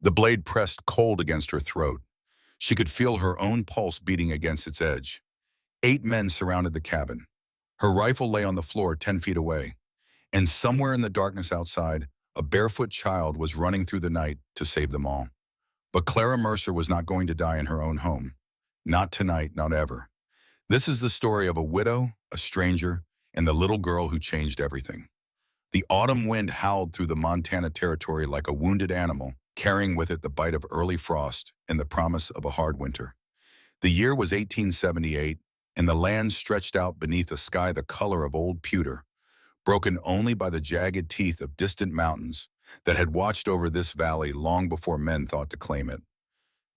The blade pressed cold against her throat. She could feel her own pulse beating against its edge. 8 men surrounded the cabin. Her rifle lay on the floor 10 feet away, and somewhere in the darkness outside, a barefoot child was running through the night to save them all. But Clara Mercer was not going to die in her own home. Not tonight, not ever. This is the story of a widow, a stranger, and the little girl who changed everything. The autumn wind howled through the Montana territory like a wounded animal, carrying with it the bite of early frost and the promise of a hard winter. The year was 1878, and the land stretched out beneath a sky the color of old pewter, broken only by the jagged teeth of distant mountains that had watched over this valley long before men thought to claim it.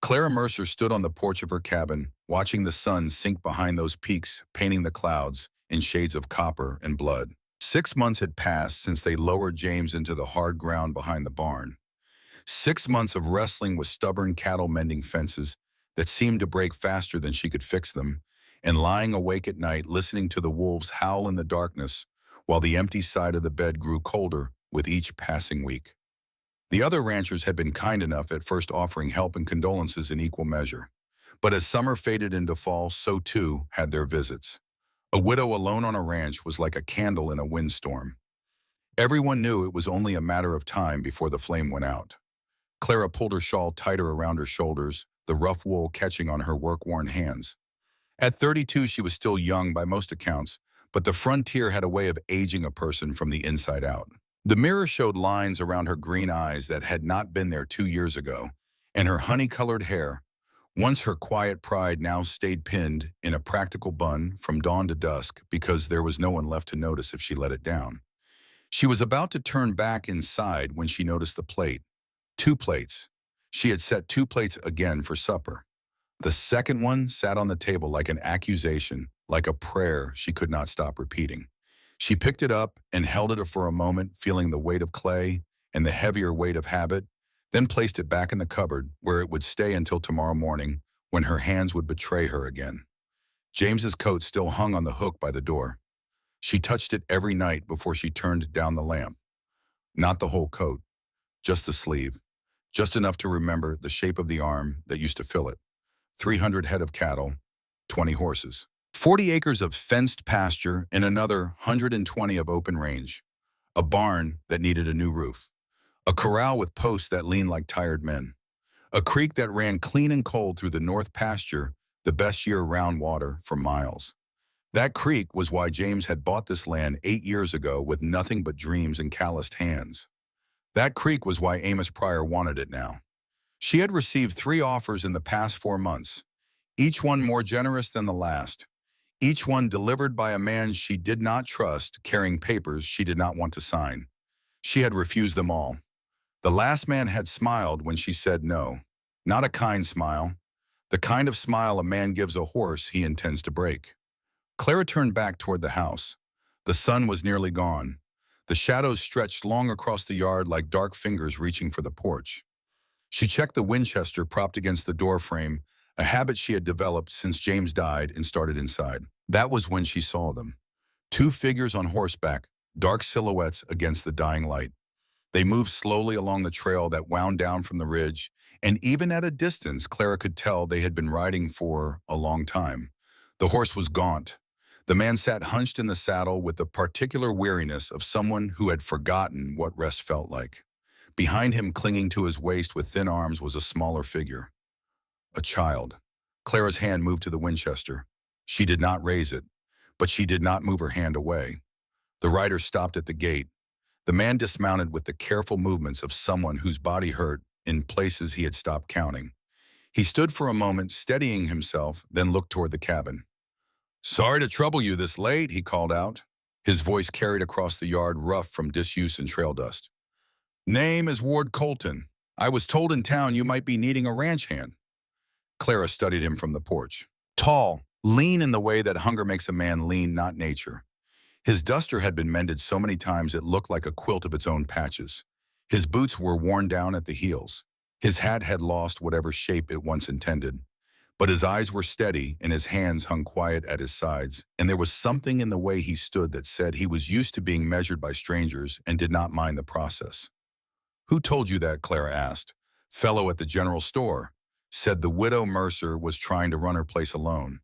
Clara Mercer stood on the porch of her cabin, watching the sun sink behind those peaks, painting the clouds in shades of copper and blood. 6 months had passed since they lowered James into the hard ground behind the barn. 6 months of wrestling with stubborn cattle-mending fences that seemed to break faster than she could fix them, and lying awake at night listening to the wolves howl in the darkness while the empty side of the bed grew colder with each passing week. The other ranchers had been kind enough at first, offering help and condolences in equal measure. But as summer faded into fall, so too had their visits. A widow alone on a ranch was like a candle in a windstorm. Everyone knew it was only a matter of time before the flame went out. Clara pulled her shawl tighter around her shoulders, the rough wool catching on her work-worn hands. At 32, she was still young by most accounts, but the frontier had a way of aging a person from the inside out. The mirror showed lines around her green eyes that had not been there 2 years ago, and her honey-colored hair, once her quiet pride, now stayed pinned in a practical bun from dawn to dusk because there was no one left to notice if she let it down. She was about to turn back inside when she noticed the plate. 2 plates. She had set 2 plates again for supper. The second one sat on the table like an accusation, like a prayer she could not stop repeating. She picked it up and held it for a moment, feeling the weight of clay and the heavier weight of habit, then placed it back in the cupboard where it would stay until tomorrow morning when her hands would betray her again. James's coat still hung on the hook by the door. She touched it every night before she turned down the lamp. Not the whole coat, just the sleeve, just enough to remember the shape of the arm that used to fill it. 300 head of cattle, 20 horses. 40 acres of fenced pasture and another 120 of open range. A barn that needed a new roof. A corral with posts that leaned like tired men. A creek that ran clean and cold through the north pasture, the best year-round water for miles. That creek was why James had bought this land 8 years ago with nothing but dreams and calloused hands. That creek was why Amos Pryor wanted it now. She had received 3 offers in the past 4 months, each one more generous than the last. Each one delivered by a man she did not trust, carrying papers she did not want to sign. She had refused them all. The last man had smiled when she said no. Not a kind smile. The kind of smile a man gives a horse he intends to break. Clara turned back toward the house. The sun was nearly gone. The shadows stretched long across the yard like dark fingers reaching for the porch. She checked the Winchester propped against the door frame, a habit she had developed since James died, and started inside. That was when she saw them. 2 figures on horseback, dark silhouettes against the dying light. They moved slowly along the trail that wound down from the ridge, and even at a distance, Clara could tell they had been riding for a long time. The horse was gaunt. The man sat hunched in the saddle with the particular weariness of someone who had forgotten what rest felt like. Behind him, clinging to his waist with thin arms, was a smaller figure. A child. Clara's hand moved to the Winchester. She did not raise it, but she did not move her hand away. The rider stopped at the gate. The man dismounted with the careful movements of someone whose body hurt in places he had stopped counting. He stood for a moment, steadying himself, then looked toward the cabin. "Sorry to trouble you this late," he called out. His voice carried across the yard, rough from disuse and trail dust. "Name is Ward Colton. I was told in town you might be needing a ranch hand." Clara studied him from the porch. Tall, lean in the way that hunger makes a man lean, not nature. His duster had been mended so many times it looked like a quilt of its own patches. His boots were worn down at the heels. His hat had lost whatever shape it once intended. But his eyes were steady and his hands hung quiet at his sides, and there was something in the way he stood that said he was used to being measured by strangers and did not mind the process. "Who told you that?" Clara asked, fellow at the general store, said the widow Mercer was trying to run her place alone.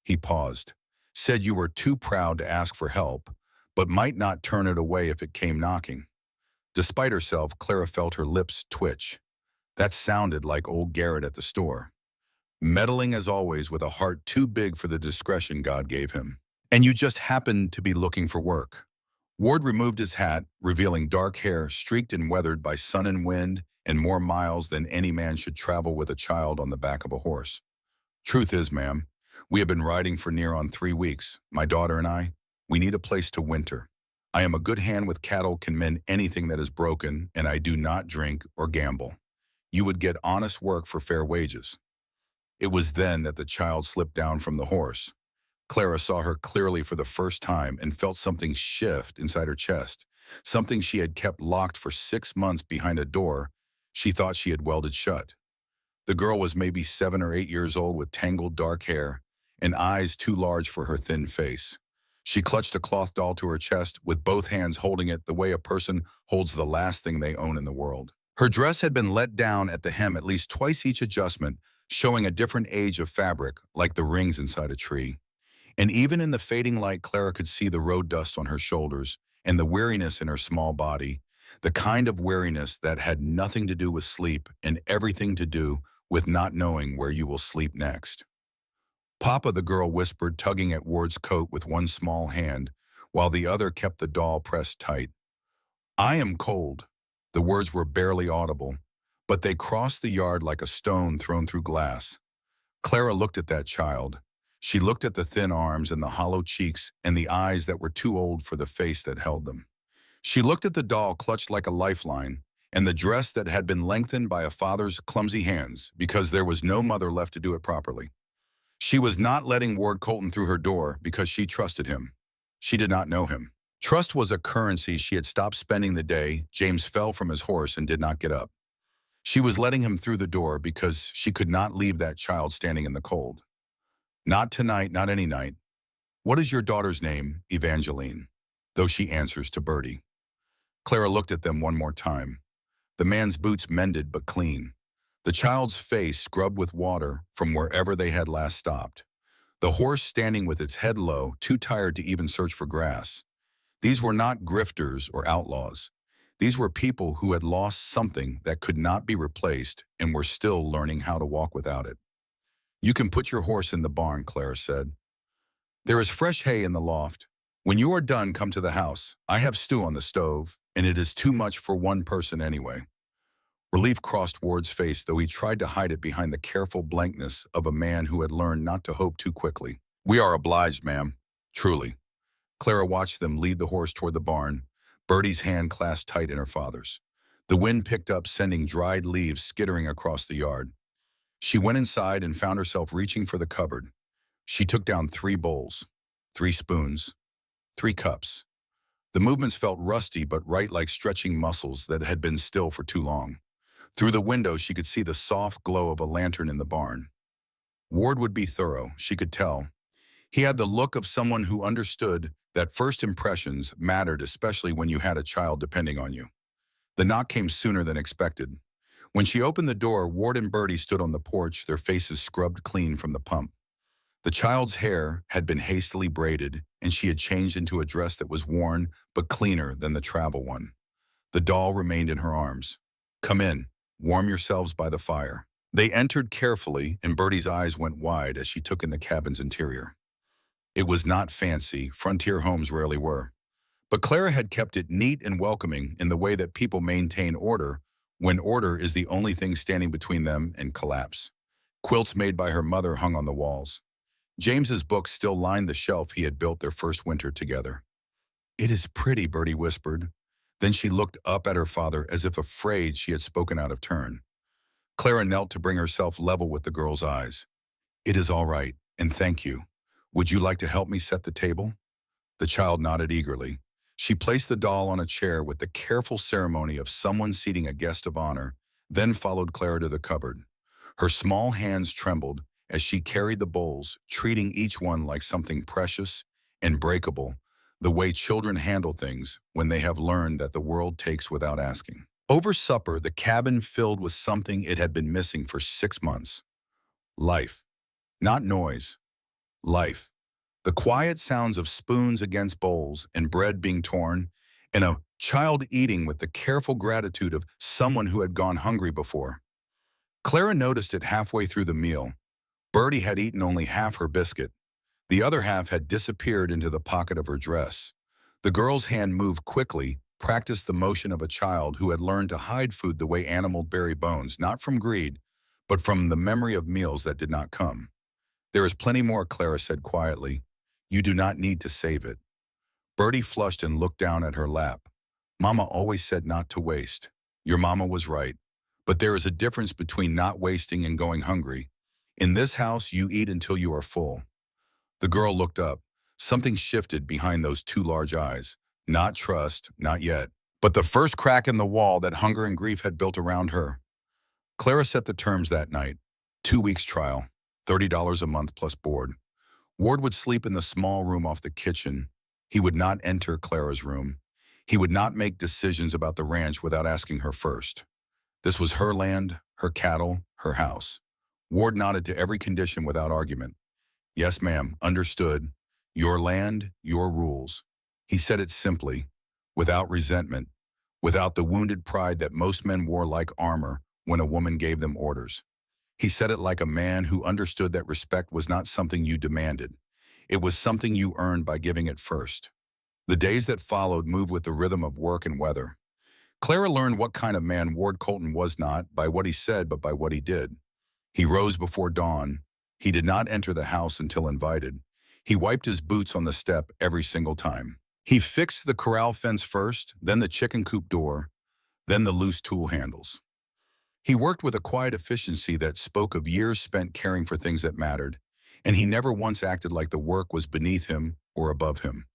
He paused, said you were too proud to ask for help, but might not turn it away if it came knocking. Despite herself, Clara felt her lips twitch. That sounded like old Garrett at the store, meddling as always with a heart too big for the discretion God gave him. And you just happened to be looking for work. Ward removed his hat, revealing dark hair streaked and weathered by sun and wind and more miles than any man should travel with a child on the back of a horse. Truth is, ma'am, we have been riding for near on 3 weeks. My daughter and I, we need a place to winter. I am a good hand with cattle, can mend anything that is broken, and I do not drink or gamble. You would get honest work for fair wages. It was then that the child slipped down from the horse. Clara saw her clearly for the first time and felt something shift inside her chest, something she had kept locked for 6 months behind a door she thought she had welded shut. The girl was maybe 7 or 8 years old with tangled dark hair and eyes too large for her thin face. She clutched a cloth doll to her chest with both hands holding it the way a person holds the last thing they own in the world. Her dress had been let down at the hem at least twice each adjustment, showing a different age of fabric, like the rings inside a tree. And even in the fading light, Clara could see the road dust on her shoulders and the weariness in her small body, the kind of weariness that had nothing to do with sleep and everything to do with not knowing where you will sleep next. Papa, the girl whispered, tugging at Ward's coat with one small hand, while the other kept the doll pressed tight. I am cold. The words were barely audible, but they crossed the yard like a stone thrown through glass. Clara looked at that child. She looked at the thin arms and the hollow cheeks and the eyes that were too old for the face that held them. She looked at the doll clutched like a lifeline and the dress that had been lengthened by a father's clumsy hands because there was no mother left to do it properly. She was not letting Ward Colton through her door because she trusted him. She did not know him. Trust was a currency she had stopped spending the day James fell from his horse and did not get up. She was letting him through the door because she could not leave that child standing in the cold. Not tonight, not any night. What is your daughter's name, Evangeline? Though she answers to Bertie. Clara looked at them one more time. The man's boots mended but clean. The child's face scrubbed with water from wherever they had last stopped. The horse standing with its head low, too tired to even search for grass. These were not grifters or outlaws. These were people who had lost something that could not be replaced and were still learning how to walk without it. You can put your horse in the barn, Clara said. There is fresh hay in the loft. When you are done, come to the house. I have stew on the stove, and it is too much for one person anyway. Relief crossed Ward's face, though he tried to hide it behind the careful blankness of a man who had learned not to hope too quickly. We are obliged, ma'am. Truly. Clara watched them lead the horse toward the barn, Bertie's hand clasped tight in her father's. The wind picked up, sending dried leaves skittering across the yard. She went inside and found herself reaching for the cupboard. She took down 3 bowls, 3 spoons, 3 cups. The movements felt rusty but right, like stretching muscles that had been still for too long. Through the window, she could see the soft glow of a lantern in the barn. Ward would be thorough, she could tell. He had the look of someone who understood that first impressions mattered, especially when you had a child depending on you. The knock came sooner than expected. When she opened the door, Ward and Bertie stood on the porch, their faces scrubbed clean from the pump. The child's hair had been hastily braided, and she had changed into a dress that was worn but cleaner than the travel one. The doll remained in her arms. Come in. Warm yourselves by the fire. They entered carefully, and Bertie's eyes went wide as she took in the cabin's interior. It was not fancy, frontier homes rarely were. But Clara had kept it neat and welcoming in the way that people maintain order when order is the only thing standing between them and collapse. Quilts made by her mother hung on the walls. James's books still lined the shelf he had built their first winter together. It is pretty, Bertie whispered. Then she looked up at her father as if afraid she had spoken out of turn. Clara knelt to bring herself level with the girl's eyes. It is all right, and thank you. Would you like to help me set the table? The child nodded eagerly. She placed the doll on a chair with the careful ceremony of someone seating a guest of honor, then followed Clara to the cupboard. Her small hands trembled as she carried the bowls, treating each one like something precious and breakable, the way children handle things when they have learned that the world takes without asking. Over supper, the cabin filled with something it had been missing for 6 months. Life. Not noise. Life. The quiet sounds of spoons against bowls and bread being torn, and a child eating with the careful gratitude of someone who had gone hungry before. Clara noticed it halfway through the meal. Bertie had eaten only half her biscuit. The other half had disappeared into the pocket of her dress. The girl's hand moved quickly, practiced the motion of a child who had learned to hide food the way animals bury bones, not from greed, but from the memory of meals that did not come. There is plenty more, Clara said quietly. You do not need to save it. Bertie flushed and looked down at her lap. Mama always said not to waste. Your mama was right. But there is a difference between not wasting and going hungry. In this house, you eat until you are full. The girl looked up. Something shifted behind those two large eyes. Not trust, not yet, but the first crack in the wall that hunger and grief had built around her. Clara set the terms that night. 2 weeks trial, $30 a month plus board. Ward would sleep in the small room off the kitchen. He would not enter Clara's room. He would not make decisions about the ranch without asking her first. This was her land, her cattle, her house. Ward nodded to every condition without argument. Yes, ma'am, understood. Your land, your rules. He said it simply, without resentment, without the wounded pride that most men wore like armor when a woman gave them orders. He said it like a man who understood that respect was not something you demanded. It was something you earned by giving it first. The days that followed moved with the rhythm of work and weather. Clara learned what kind of man Ward Colton was not by what he said, but by what he did. He rose before dawn. He did not enter the house until invited. He wiped his boots on the step every single time. He fixed the corral fence first, then the chicken coop door, then the loose tool handles. He worked with a quiet efficiency that spoke of years spent caring for things that mattered, and he never once acted like the work was beneath him or above him.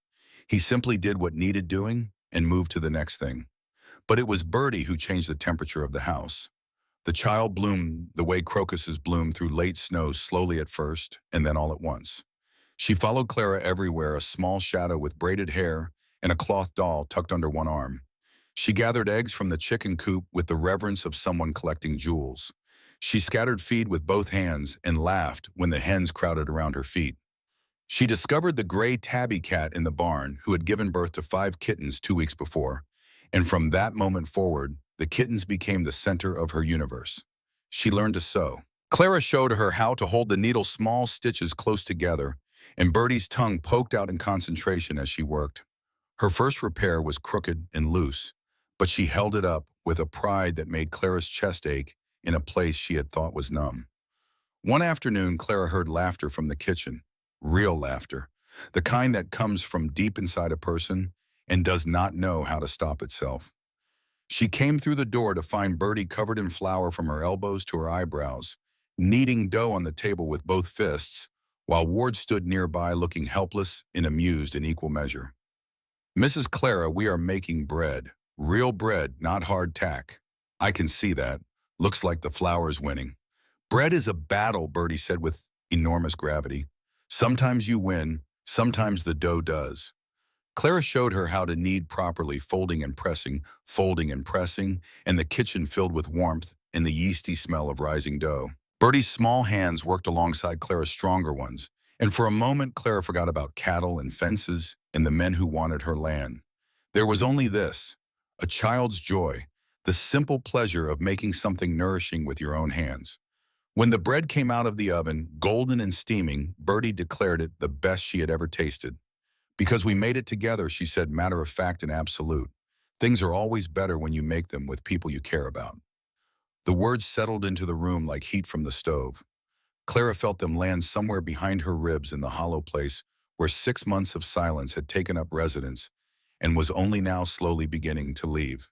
He simply did what needed doing and moved to the next thing. But it was Bertie who changed the temperature of the house. The child bloomed the way crocuses bloom through late snows, slowly at first, and then all at once. She followed Clara everywhere, a small shadow with braided hair and a cloth doll tucked under one arm. She gathered eggs from the chicken coop with the reverence of someone collecting jewels. She scattered feed with both hands and laughed when the hens crowded around her feet. She discovered the gray tabby cat in the barn who had given birth to 5 kittens 2 weeks before, and from that moment forward, the kittens became the center of her universe. She learned to sew. Clara showed her how to hold the needle's small stitches close together, and Bertie's tongue poked out in concentration as she worked. Her first repair was crooked and loose, but she held it up with a pride that made Clara's chest ache in a place she had thought was numb. One afternoon, Clara heard laughter from the kitchen. Real laughter. The kind that comes from deep inside a person and does not know how to stop itself. She came through the door to find Bertie covered in flour from her elbows to her eyebrows, kneading dough on the table with both fists, while Ward stood nearby looking helpless and amused in equal measure. Mrs. Clara, we are making bread. Real bread, not hardtack. I can see that. Looks like the flour's winning. Bread is a battle, Bertie said with enormous gravity. Sometimes you win, sometimes the dough does. Clara showed her how to knead properly, folding and pressing, and the kitchen filled with warmth and the yeasty smell of rising dough. Bertie's small hands worked alongside Clara's stronger ones, and for a moment Clara forgot about cattle and fences and the men who wanted her land. There was only this, a child's joy, the simple pleasure of making something nourishing with your own hands. When the bread came out of the oven, golden and steaming, Bertie declared it the best she had ever tasted. Because we made it together, she said, matter of fact and absolute. Things are always better when you make them with people you care about. The words settled into the room like heat from the stove. Clara felt them land somewhere behind her ribs in the hollow place where 6 months of silence had taken up residence and was only now slowly beginning to leave.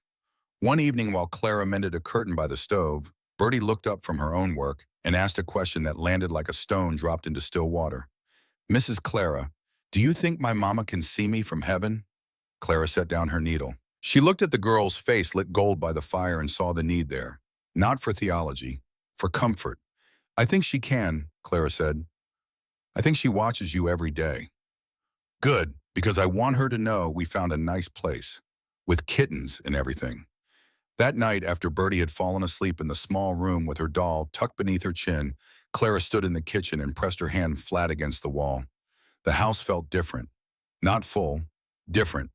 One evening while Clara mended a curtain by the stove, Bertie looked up from her own work and asked a question that landed like a stone dropped into still water. Mrs. Clara, do you think my mama can see me from heaven? Clara set down her needle. She looked at the girl's face lit gold by the fire and saw the need there. Not for theology, for comfort. I think she can, Clara said. I think she watches you every day. Good, because I want her to know we found a nice place, with kittens and everything. That night, after Bertie had fallen asleep in the small room with her doll tucked beneath her chin, Clara stood in the kitchen and pressed her hand flat against the wall. The house felt different. Not full, different.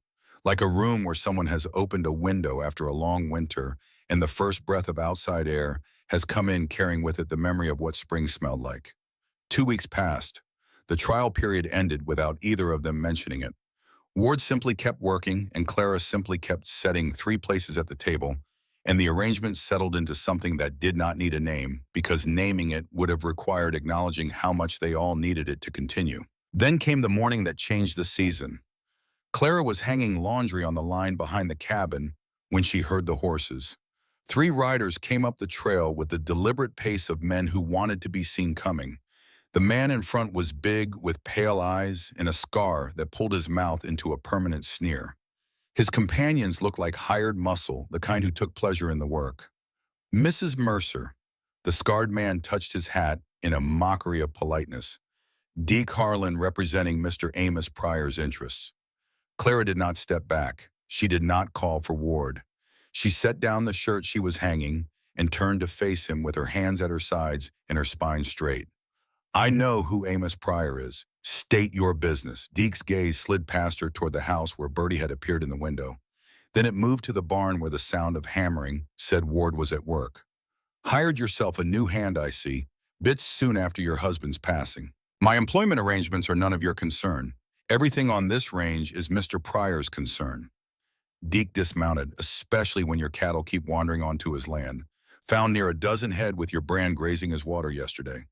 Like a room where someone has opened a window after a long winter and the first breath of outside air has come in carrying with it the memory of what spring smelled like. 2 weeks passed. The trial period ended without either of them mentioning it. Ward simply kept working, and Clara simply kept setting 3 places at the table, and the arrangement settled into something that did not need a name, because naming it would have required acknowledging how much they all needed it to continue. Then came the morning that changed the season. Clara was hanging laundry on the line behind the cabin when she heard the horses. 3 riders came up the trail with the deliberate pace of men who wanted to be seen coming. The man in front was big, with pale eyes and a scar that pulled his mouth into a permanent sneer. His companions looked like hired muscle, the kind who took pleasure in the work. Mrs. Mercer. The scarred man touched his hat in a mockery of politeness. Deke Harlan representing Mr. Amos Pryor's interests. Clara did not step back. She did not call for Ward. She set down the shirt she was hanging and turned to face him with her hands at her sides and her spine straight. I know who Amos Pryor is. State your business. Deke's gaze slid past her toward the house where Bertie had appeared in the window. Then it moved to the barn where the sound of hammering said Ward was at work. Hired yourself a new hand, I see, bits soon after your husband's passing. My employment arrangements are none of your concern. Everything on this range is Mr. Pryor's concern. Deke dismounted, especially when your cattle keep wandering onto his land. Found near a dozen head with your brand grazing his water yesterday.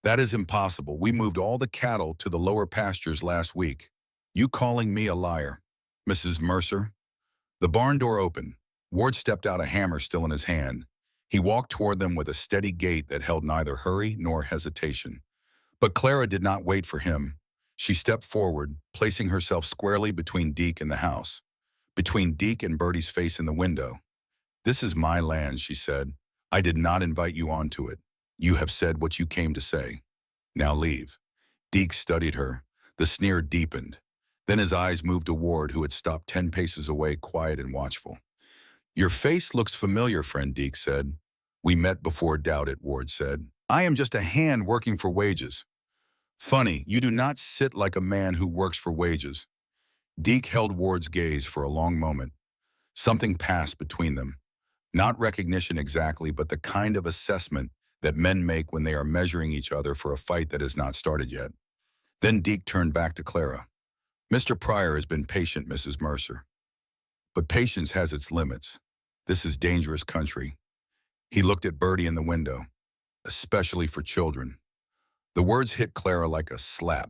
That is impossible. We moved all the cattle to the lower pastures last week. You calling me a liar, Mrs. Mercer? The barn door opened. Ward stepped out, a hammer still in his hand. He walked toward them with a steady gait that held neither hurry nor hesitation. But Clara did not wait for him. She stepped forward, placing herself squarely between Deke and the house, between Deke and Bertie's face in the window. This is my land, she said. I did not invite you onto it. You have said what you came to say. Now leave. Deke studied her. The sneer deepened. Then his eyes moved to Ward, who had stopped 10 paces away, quiet and watchful. Your face looks familiar, friend, Deke said. We met before, doubt it, Ward said. I am just a hand working for wages. Funny, you do not sit like a man who works for wages. Deke held Ward's gaze for a long moment. Something passed between them. Not recognition exactly, but the kind of assessment that men make when they are measuring each other for a fight that has not started yet. Then Deke turned back to Clara. Mr. Pryor has been patient, Mrs. Mercer. But patience has its limits. This is dangerous country. He looked at Bertie in the window, especially for children. The words hit Clara like a slap,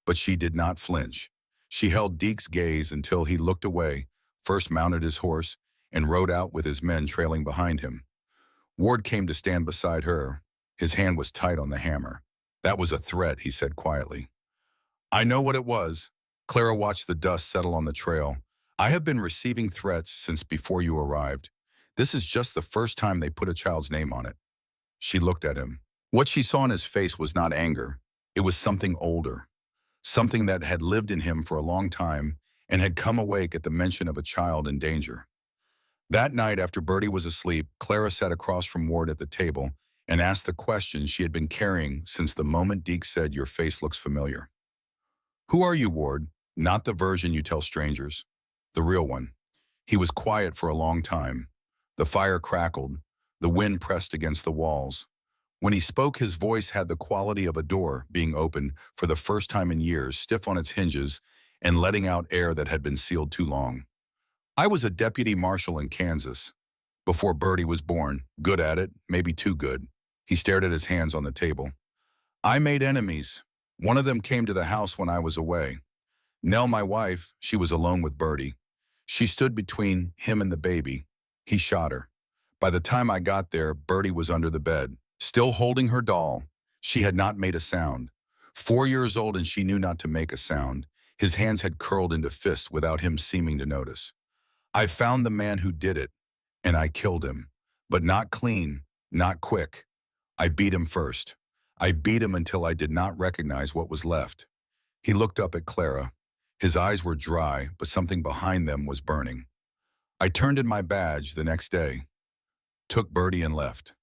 but she did not flinch. She held Deke's gaze until he looked away, first mounted his horse, and rode out with his men trailing behind him. Ward came to stand beside her. His hand was tight on the hammer. That was a threat, he said quietly. I know what it was. Clara watched the dust settle on the trail. I have been receiving threats since before you arrived. This is just the first time they put a child's name on it. She looked at him. What she saw in his face was not anger. It was something older, something that had lived in him for a long time and had come awake at the mention of a child in danger. That night, after Bertie was asleep, Clara sat across from Ward at the table and asked the question she had been carrying since the moment Deke said, your face looks familiar. Who are you, Ward? Not the version you tell strangers. The real one. He was quiet for a long time. The fire crackled. The wind pressed against the walls. When he spoke, his voice had the quality of a door being opened for the first time in years, stiff on its hinges and letting out air that had been sealed too long. I was a deputy marshal in Kansas before Bertie was born. Good at it, maybe too good. He stared at his hands on the table. I made enemies. One of them came to the house when I was away. Nell, my wife, she was alone with Bertie. She stood between him and the baby. He shot her. By the time I got there, Bertie was under the bed, still holding her doll. She had not made a sound. 4 years old, and she knew not to make a sound. His hands had curled into fists without him seeming to notice. I found the man who did it, and I killed him. But not clean, not quick. I beat him first. I beat him until I did not recognize what was left. He looked up at Clara. His eyes were dry, but something behind them was burning. I turned in my badge the next day, took Bertie and left.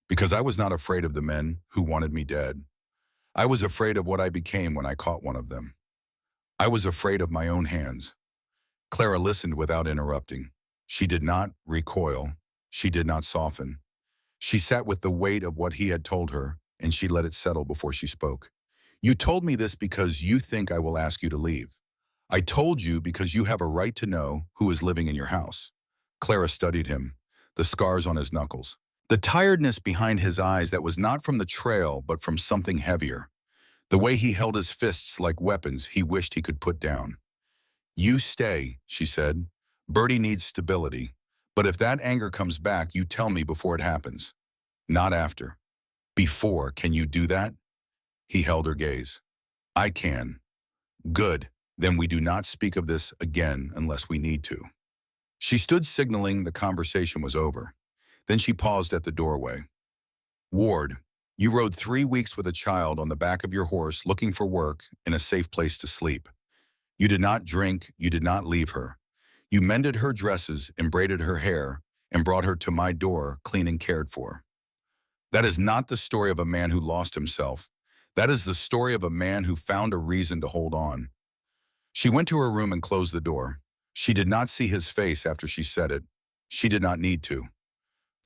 Because I was not afraid of the men who wanted me dead. I was afraid of what I became when I caught one of them. I was afraid of my own hands. Clara listened without interrupting. She did not recoil. She did not soften. She sat with the weight of what he had told her, and she let it settle before she spoke. You told me this because you think I will ask you to leave. I told you because you have a right to know who is living in your house. Clara studied him, the scars on his knuckles, the tiredness behind his eyes that was not from the trail but from something heavier, the way he held his fists like weapons he wished he could put down. You stay, she said. Bertie needs stability, but if that anger comes back, you tell me before it happens. Not after. Before, can you do that? He held her gaze. I can. Good. Then we do not speak of this again unless we need to. She stood signaling the conversation was over. Then she paused at the doorway. Ward, you rode 3 weeks with a child on the back of your horse looking for work and a safe place to sleep. You did not drink, you did not leave her. You mended her dresses and braided her hair and brought her to my door clean and cared for. That is not the story of a man who lost himself. That is the story of a man who found a reason to hold on. She went to her room and closed the door. She did not see his face after she said it. She did not need to.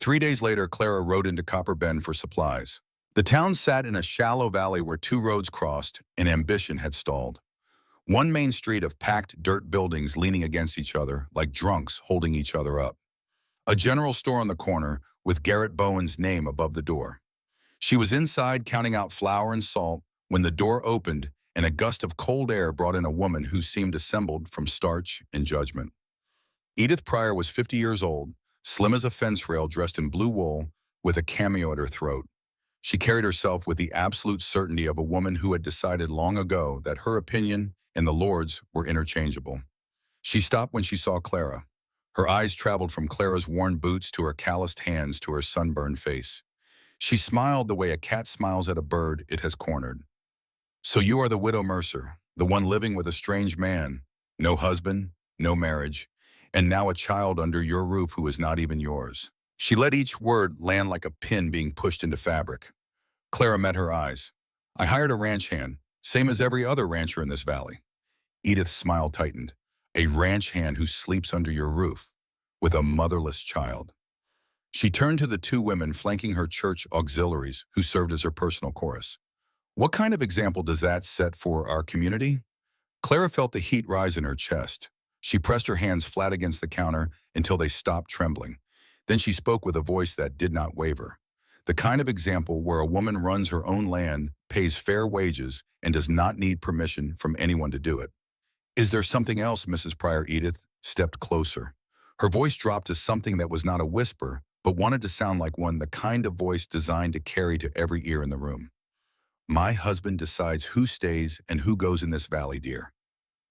3 days later, Clara rode into Copper Bend for supplies. The town sat in a shallow valley where 2 roads crossed and ambition had stalled. One main street of packed dirt buildings leaning against each other like drunks holding each other up. A general store on the corner with Garrett Bowen's name above the door. She was inside counting out flour and salt when the door opened and a gust of cold air brought in a woman who seemed assembled from starch and judgment. Edith Pryor was 50 years old, slim as a fence rail dressed in blue wool with a cameo at her throat. She carried herself with the absolute certainty of a woman who had decided long ago that her opinion and the Lord's were interchangeable. She stopped when she saw Clara. Her eyes traveled from Clara's worn boots to her calloused hands to her sunburned face. She smiled the way a cat smiles at a bird it has cornered. So you are the widow Mercer, the one living with a strange man, no husband, no marriage, and now a child under your roof who is not even yours. She let each word land like a pin being pushed into fabric. Clara met her eyes. I hired a ranch hand, same as every other rancher in this valley. Edith's smile tightened. A ranch hand who sleeps under your roof with a motherless child. She turned to the 2 women flanking her church auxiliaries who served as her personal chorus. What kind of example does that set for our community? Clara felt the heat rise in her chest. She pressed her hands flat against the counter until they stopped trembling. Then she spoke with a voice that did not waver. The kind of example where a woman runs her own land, pays fair wages, and does not need permission from anyone to do it. Is there something else, Mrs. Pryor? Edith stepped closer. Her voice dropped to something that was not a whisper, but wanted to sound like one, the kind of voice designed to carry to every ear in the room. My husband decides who stays and who goes in this valley, dear.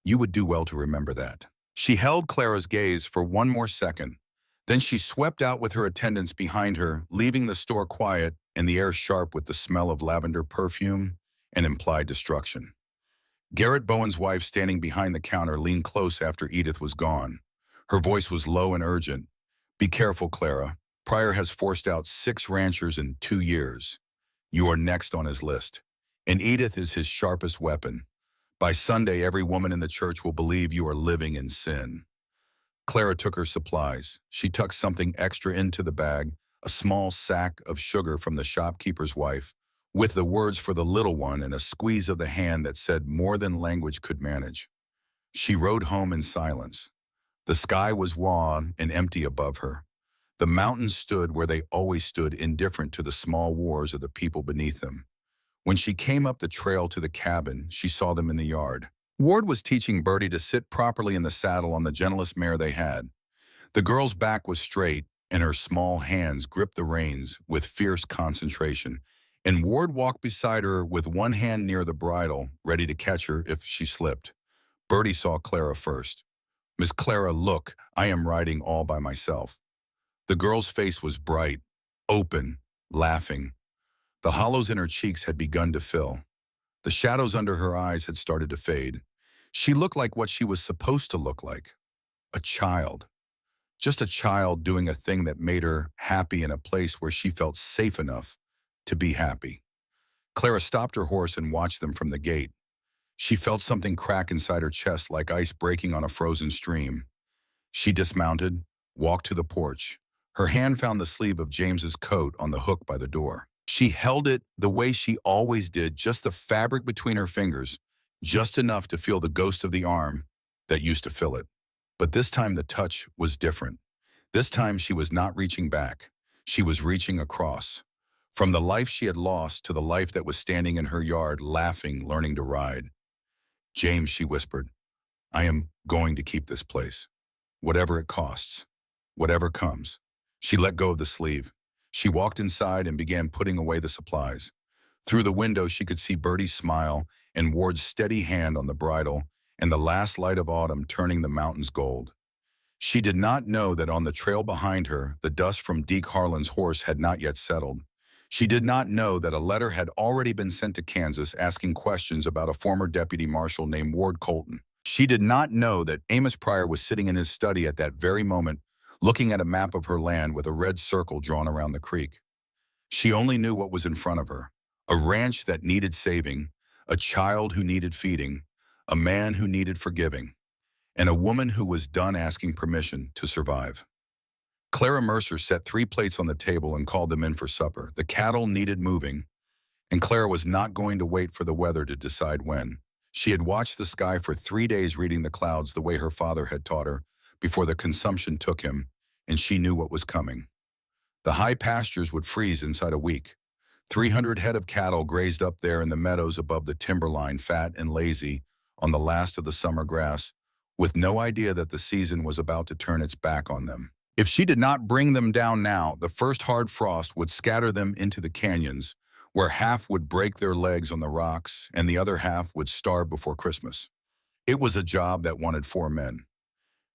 You would do well to remember that. She held Clara's gaze for one more second. Then she swept out with her attendants behind her, leaving the store quiet and the air sharp with the smell of lavender perfume and implied destruction. Garrett Bowen's wife, standing behind the counter, leaned close after Edith was gone. Her voice was low and urgent. Be careful, Clara. Pryor has forced out 6 ranchers in 2 years. You are next on his list. And Edith is his sharpest weapon. By Sunday, every woman in the church will believe you are living in sin. Clara took her supplies. She tucked something extra into the bag, a small sack of sugar from the shopkeeper's wife, with the words for the little one and a squeeze of the hand that said more than language could manage. She rode home in silence. The sky was wan and empty above her. The mountains stood where they always stood, indifferent to the small wars of the people beneath them. When she came up the trail to the cabin, she saw them in the yard. Ward was teaching Bertie to sit properly in the saddle on the gentlest mare they had. The girl's back was straight, and her small hands gripped the reins with fierce concentration, and Ward walked beside her with one hand near the bridle, ready to catch her if she slipped. Bertie saw Clara first. Miss Clara, look, I am riding all by myself. The girl's face was bright, open, laughing. The hollows in her cheeks had begun to fill. The shadows under her eyes had started to fade. She looked like what she was supposed to look like. A child. Just a child doing a thing that made her happy in a place where she felt safe enough to be happy. Clara stopped her horse and watched them from the gate. She felt something crack inside her chest like ice breaking on a frozen stream. She dismounted, walked to the porch. Her hand found the sleeve of James's coat on the hook by the door. She held it the way she always did, just the fabric between her fingers, just enough to feel the ghost of the arm that used to fill it. But this time the touch was different. This time she was not reaching back. She was reaching across. From the life she had lost to the life that was standing in her yard, laughing, learning to ride. "James," she whispered, "I am going to keep this place. Whatever it costs. Whatever comes." She let go of the sleeve. She walked inside and began putting away the supplies. Through the window she could see Bertie's smile and Ward's steady hand on the bridle and the last light of autumn turning the mountains gold. She did not know that on the trail behind her, the dust from Deke Harlan's horse had not yet settled. She did not know that a letter had already been sent to Kansas asking questions about a former deputy marshal named Ward Colton. She did not know that Amos Pryor was sitting in his study at that very moment, looking at a map of her land with a red circle drawn around the creek. She only knew what was in front of her: a ranch that needed saving, a child who needed feeding, a man who needed forgiving, and a woman who was done asking permission to survive. Clara Mercer set 3 plates on the table and called them in for supper. The cattle needed moving, and Clara was not going to wait for the weather to decide when. She had watched the sky for 3 days reading the clouds the way her father had taught her before the consumption took him, and she knew what was coming. The high pastures would freeze inside a week. 300 head of cattle grazed up there in the meadows above the timberline, fat and lazy, on the last of the summer grass, with no idea that the season was about to turn its back on them. If she did not bring them down now, the first hard frost would scatter them into the canyons, where half would break their legs on the rocks and the other half would starve before Christmas. It was a job that wanted 4 men.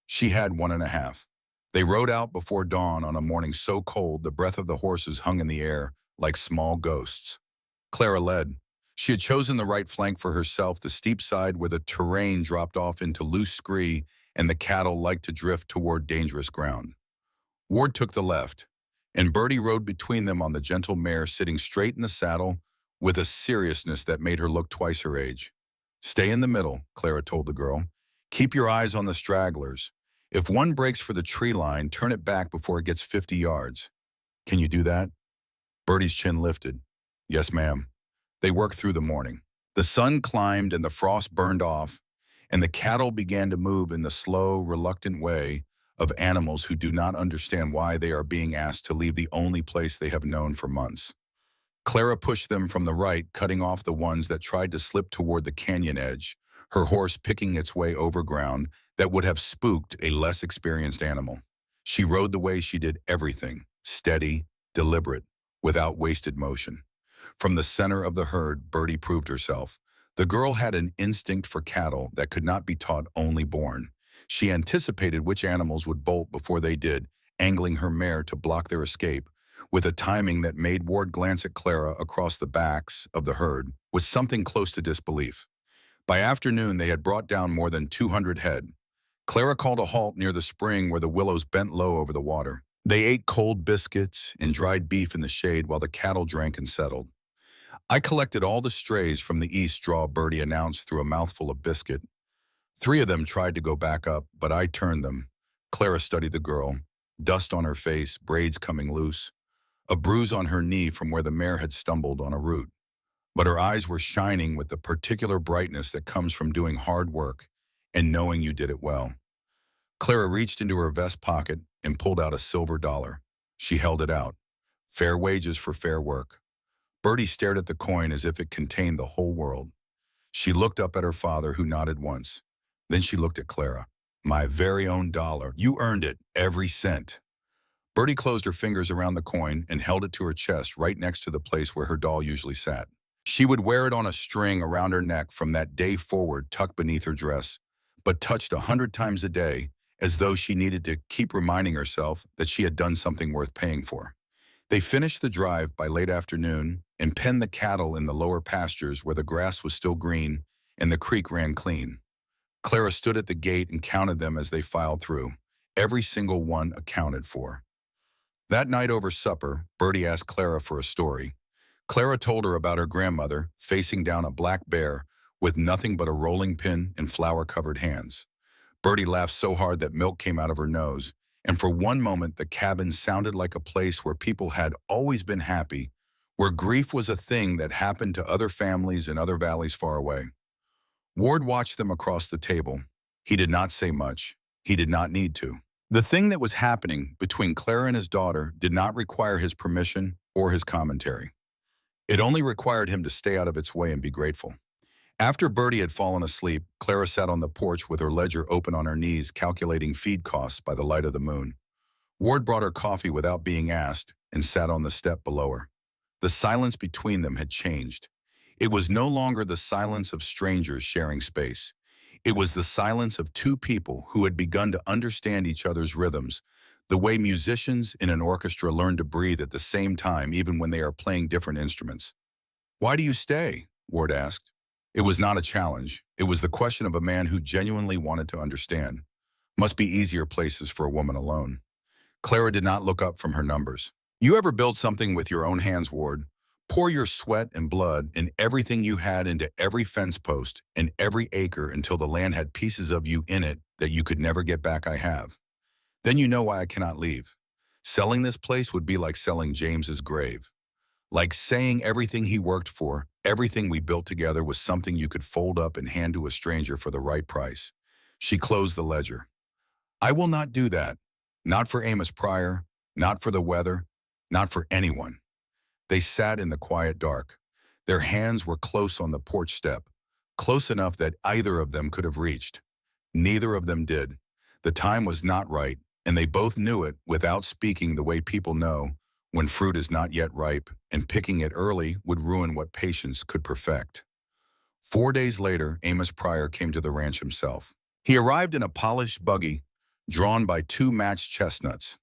She had 1.5. They rode out before dawn on a morning so cold the breath of the horses hung in the air like small ghosts. Clara led. She had chosen the right flank for herself, the steep side where the terrain dropped off into loose scree and the cattle liked to drift toward dangerous ground. Ward took the left, and Bertie rode between them on the gentle mare, sitting straight in the saddle with a seriousness that made her look twice her age. "Stay in the middle," Clara told the girl. "Keep your eyes on the stragglers. If one breaks for the tree line, turn it back before it gets 50 yards. Can you do that?" Bertie's chin lifted. "Yes, ma'am." They worked through the morning. The sun climbed and the frost burned off, and the cattle began to move in the slow, reluctant way of animals who do not understand why they are being asked to leave the only place they have known for months. Clara pushed them from the right, cutting off the ones that tried to slip toward the canyon edge, her horse picking its way over ground that would have spooked a less experienced animal. She rode the way she did everything, steady, deliberate, without wasted motion. From the center of the herd, Bertie proved herself. The girl had an instinct for cattle that could not be taught, only born. She anticipated which animals would bolt before they did, angling her mare to block their escape, with a timing that made Ward glance at Clara across the backs of the herd with something close to disbelief. By afternoon, they had brought down more than 200 head. Clara called a halt near the spring where the willows bent low over the water. They ate cold biscuits and dried beef in the shade while the cattle drank and settled. "I collected all the strays from the east draw," Bertie announced through a mouthful of biscuit. 3 of them tried to go back up, but I turned them. Clara studied the girl. Dust on her face, braids coming loose. A bruise on her knee from where the mare had stumbled on a root. But her eyes were shining with the particular brightness that comes from doing hard work and knowing you did it well. Clara reached into her vest pocket and pulled out a silver dollar. She held it out. Fair wages for fair work. Bertie stared at the coin as if it contained the whole world. She looked up at her father, who nodded once. Then she looked at Clara. "My very own dollar. You earned it, every cent." Bertie closed her fingers around the coin and held it to her chest right next to the place where her doll usually sat. She would wear it on a string around her neck from that day forward, tucked beneath her dress, but touched 100 times a day, as though she needed to keep reminding herself that she had done something worth paying for. They finished the drive by late afternoon and penned the cattle in the lower pastures where the grass was still green and the creek ran clean. Clara stood at the gate and counted them as they filed through. every single one accounted for. That night over supper, Bertie asked Clara for a story. Clara told her about her grandmother facing down a black bear with nothing but a rolling pin and flour-covered hands. Bertie laughed so hard that milk came out of her nose, and for one moment the cabin sounded like a place where people had always been happy, where grief was a thing that happened to other families in other valleys far away. Ward watched them across the table. He did not say much. He did not need to. The thing that was happening between Clara and his daughter did not require his permission or his commentary. It only required him to stay out of its way and be grateful. After Bertie had fallen asleep, Clara sat on the porch with her ledger open on her knees, calculating feed costs by the light of the moon. Ward brought her coffee without being asked and sat on the step below her. The silence between them had changed. It was no longer the silence of strangers sharing space. It was the silence of two people who had begun to understand each other's rhythms, the way musicians in an orchestra learn to breathe at the same time even when they are playing different instruments. "Why do you stay?" Ward asked. It was not a challenge. It was the question of a man who genuinely wanted to understand. Must be easier places for a woman alone. Clara did not look up from her numbers. "You ever build something with your own hands, Ward? Pour your sweat and blood and everything you had into every fence post and every acre until the land had pieces of you in it that you could never get back. I have. Then you know why I cannot leave. Selling this place would be like selling James's grave. Like saying everything he worked for, everything we built together was something you could fold up and hand to a stranger for the right price." She closed the ledger. "I will not do that. Not for Amos Pryor, not for the weather, not for anyone." They sat in the quiet dark. Their hands were close on the porch step, close enough that either of them could have reached. Neither of them did. The time was not right, and they both knew it without speaking, the way people know when fruit is not yet ripe, and picking it early would ruin what patience could perfect. 4 days later, Amos Pryor came to the ranch himself. He arrived in a polished buggy, drawn by two matched chestnuts,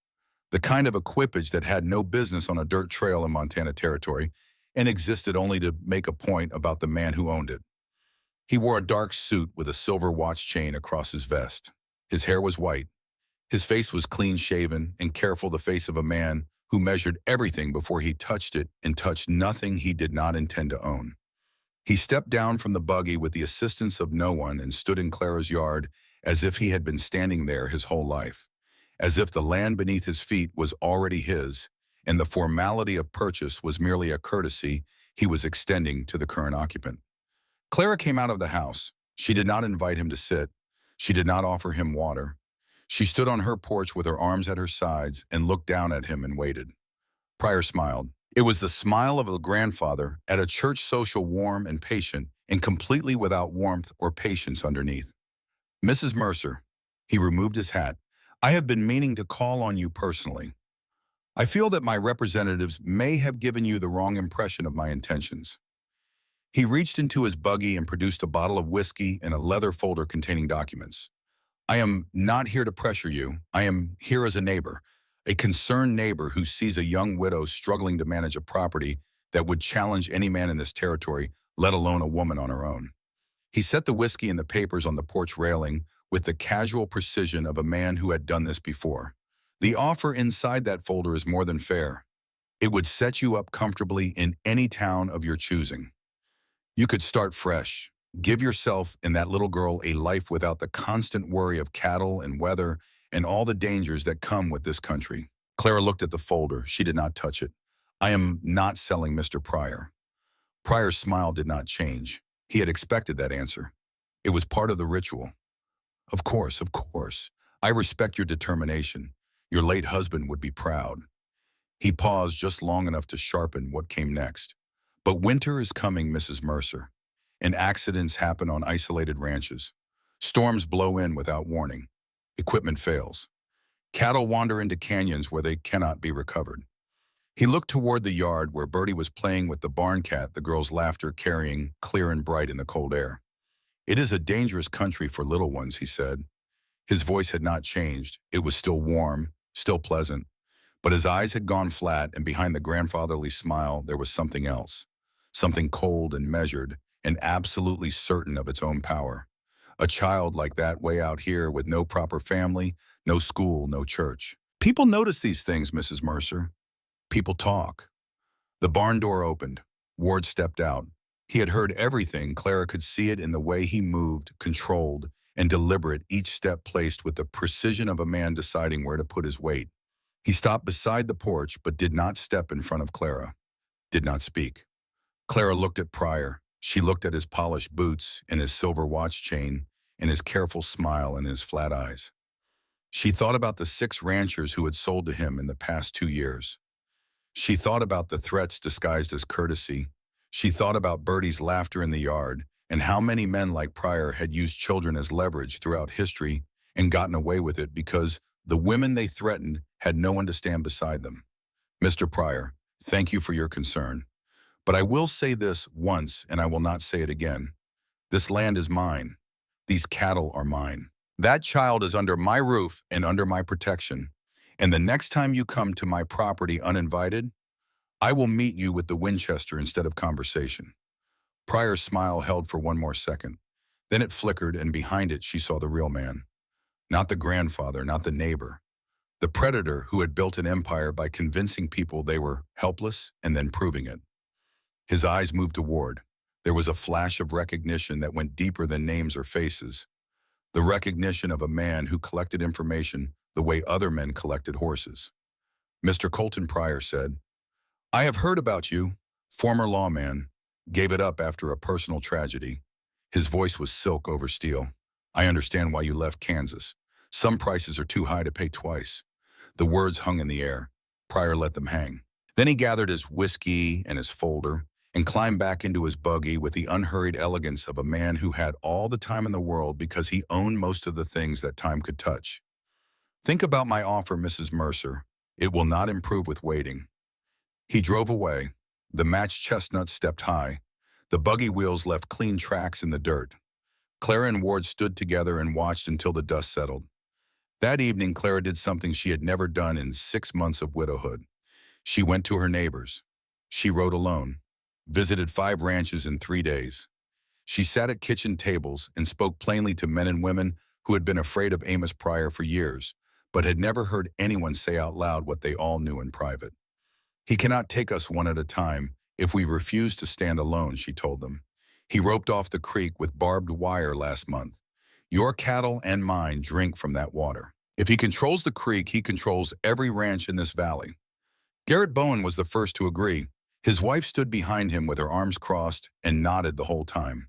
the kind of equipage that had no business on a dirt trail in Montana Territory and existed only to make a point about the man who owned it. He wore a dark suit with a silver watch chain across his vest. His hair was white. His face was clean-shaven and careful, the face of a man who measured everything before he touched it and touched nothing he did not intend to own. He stepped down from the buggy with the assistance of no one and stood in Clara's yard as if he had been standing there his whole life, as if the land beneath his feet was already his, and the formality of purchase was merely a courtesy he was extending to the current occupant. Clara came out of the house. She did not invite him to sit. She did not offer him water. She stood on her porch with her arms at her sides and looked down at him and waited. Pryor smiled. It was the smile of a grandfather at a church social, warm and patient, and completely without warmth or patience underneath. "Mrs. Mercer," he removed his hat, "I have been meaning to call on you personally. I feel that my representatives may have given you the wrong impression of my intentions." He reached into his buggy and produced a bottle of whiskey and a leather folder containing documents. "I am not here to pressure you. I am here as a neighbor, a concerned neighbor who sees a young widow struggling to manage a property that would challenge any man in this territory, let alone a woman on her own." He set the whiskey and the papers on the porch railing with the casual precision of a man who had done this before. "The offer inside that folder is more than fair. It would set you up comfortably in any town of your choosing. You could start fresh. Give yourself and that little girl a life without the constant worry of cattle and weather and all the dangers that come with this country." Clara looked at the folder. She did not touch it. "I am not selling Mr. Pryor." Pryor's smile did not change. He had expected that answer. It was part of the ritual. Of course. I respect your determination. Your late husband would be proud." He paused just long enough to sharpen what came next. "But winter is coming, Mrs. Mercer, and accidents happen on isolated ranches. Storms blow in without warning. Equipment fails. Cattle wander into canyons where they cannot be recovered." He looked toward the yard where Bertie was playing with the barn cat, the girl's laughter carrying clear and bright in the cold air. "It is a dangerous country for little ones," he said. His voice had not changed. It was still warm, still pleasant. But his eyes had gone flat, and behind the grandfatherly smile there was something else. Something cold and measured, and absolutely certain of its own power. A child like that way out here with no proper family, no school, no church. People notice these things, Mrs. Mercer. People talk. The barn door opened. Ward stepped out. He had heard everything. Clara could see it in the way he moved, controlled, and deliberate, each step placed with the precision of a man deciding where to put his weight. He stopped beside the porch, but did not step in front of Clara, did not speak. Clara looked at Pryor. She looked at his polished boots and his silver watch chain and his careful smile and his flat eyes. She thought about the 6 ranchers who had sold to him in the past 2 years. She thought about the threats disguised as courtesy. She thought about Bertie's laughter in the yard and how many men like Pryor had used children as leverage throughout history and gotten away with it because the women they threatened had no one to stand beside them. Mr. Pryor, thank you for your concern. But I will say this once, and I will not say it again. This land is mine. These cattle are mine. That child is under my roof and under my protection. And the next time you come to my property uninvited, I will meet you with the Winchester instead of conversation. Pryor's smile held for one more second. Then it flickered, and behind it she saw the real man. Not the grandfather, not the neighbor. The predator who had built an empire by convincing people they were helpless and then proving it. His eyes moved toward. There was a flash of recognition that went deeper than names or faces. The recognition of a man who collected information the way other men collected horses. Mr. Colton Pryor said, I have heard about you. Former lawman. Gave it up after a personal tragedy. His voice was silk over steel. I understand why you left Kansas. Some prices are too high to pay twice. The words hung in the air. Pryor let them hang. Then he gathered his whiskey and his folder and climbed back into his buggy with the unhurried elegance of a man who had all the time in the world because he owned most of the things that time could touch. Think about my offer, Mrs. Mercer. It will not improve with waiting. He drove away. The matched chestnut stepped high. The buggy wheels left clean tracks in the dirt. Clara and Ward stood together and watched until the dust settled. That evening, Clara did something she had never done in 6 months of widowhood. She went to her neighbors. She rode alone, visited 5 ranches in 3 days. She sat at kitchen tables and spoke plainly to men and women who had been afraid of Amos Pryor for years, but had never heard anyone say out loud what they all knew in private. He cannot take us one at a time if we refuse to stand alone, she told them. He roped off the creek with barbed wire last month. Your cattle and mine drink from that water. If he controls the creek, he controls every ranch in this valley. Garrett Bowen was the first to agree. His wife stood behind him with her arms crossed and nodded the whole time.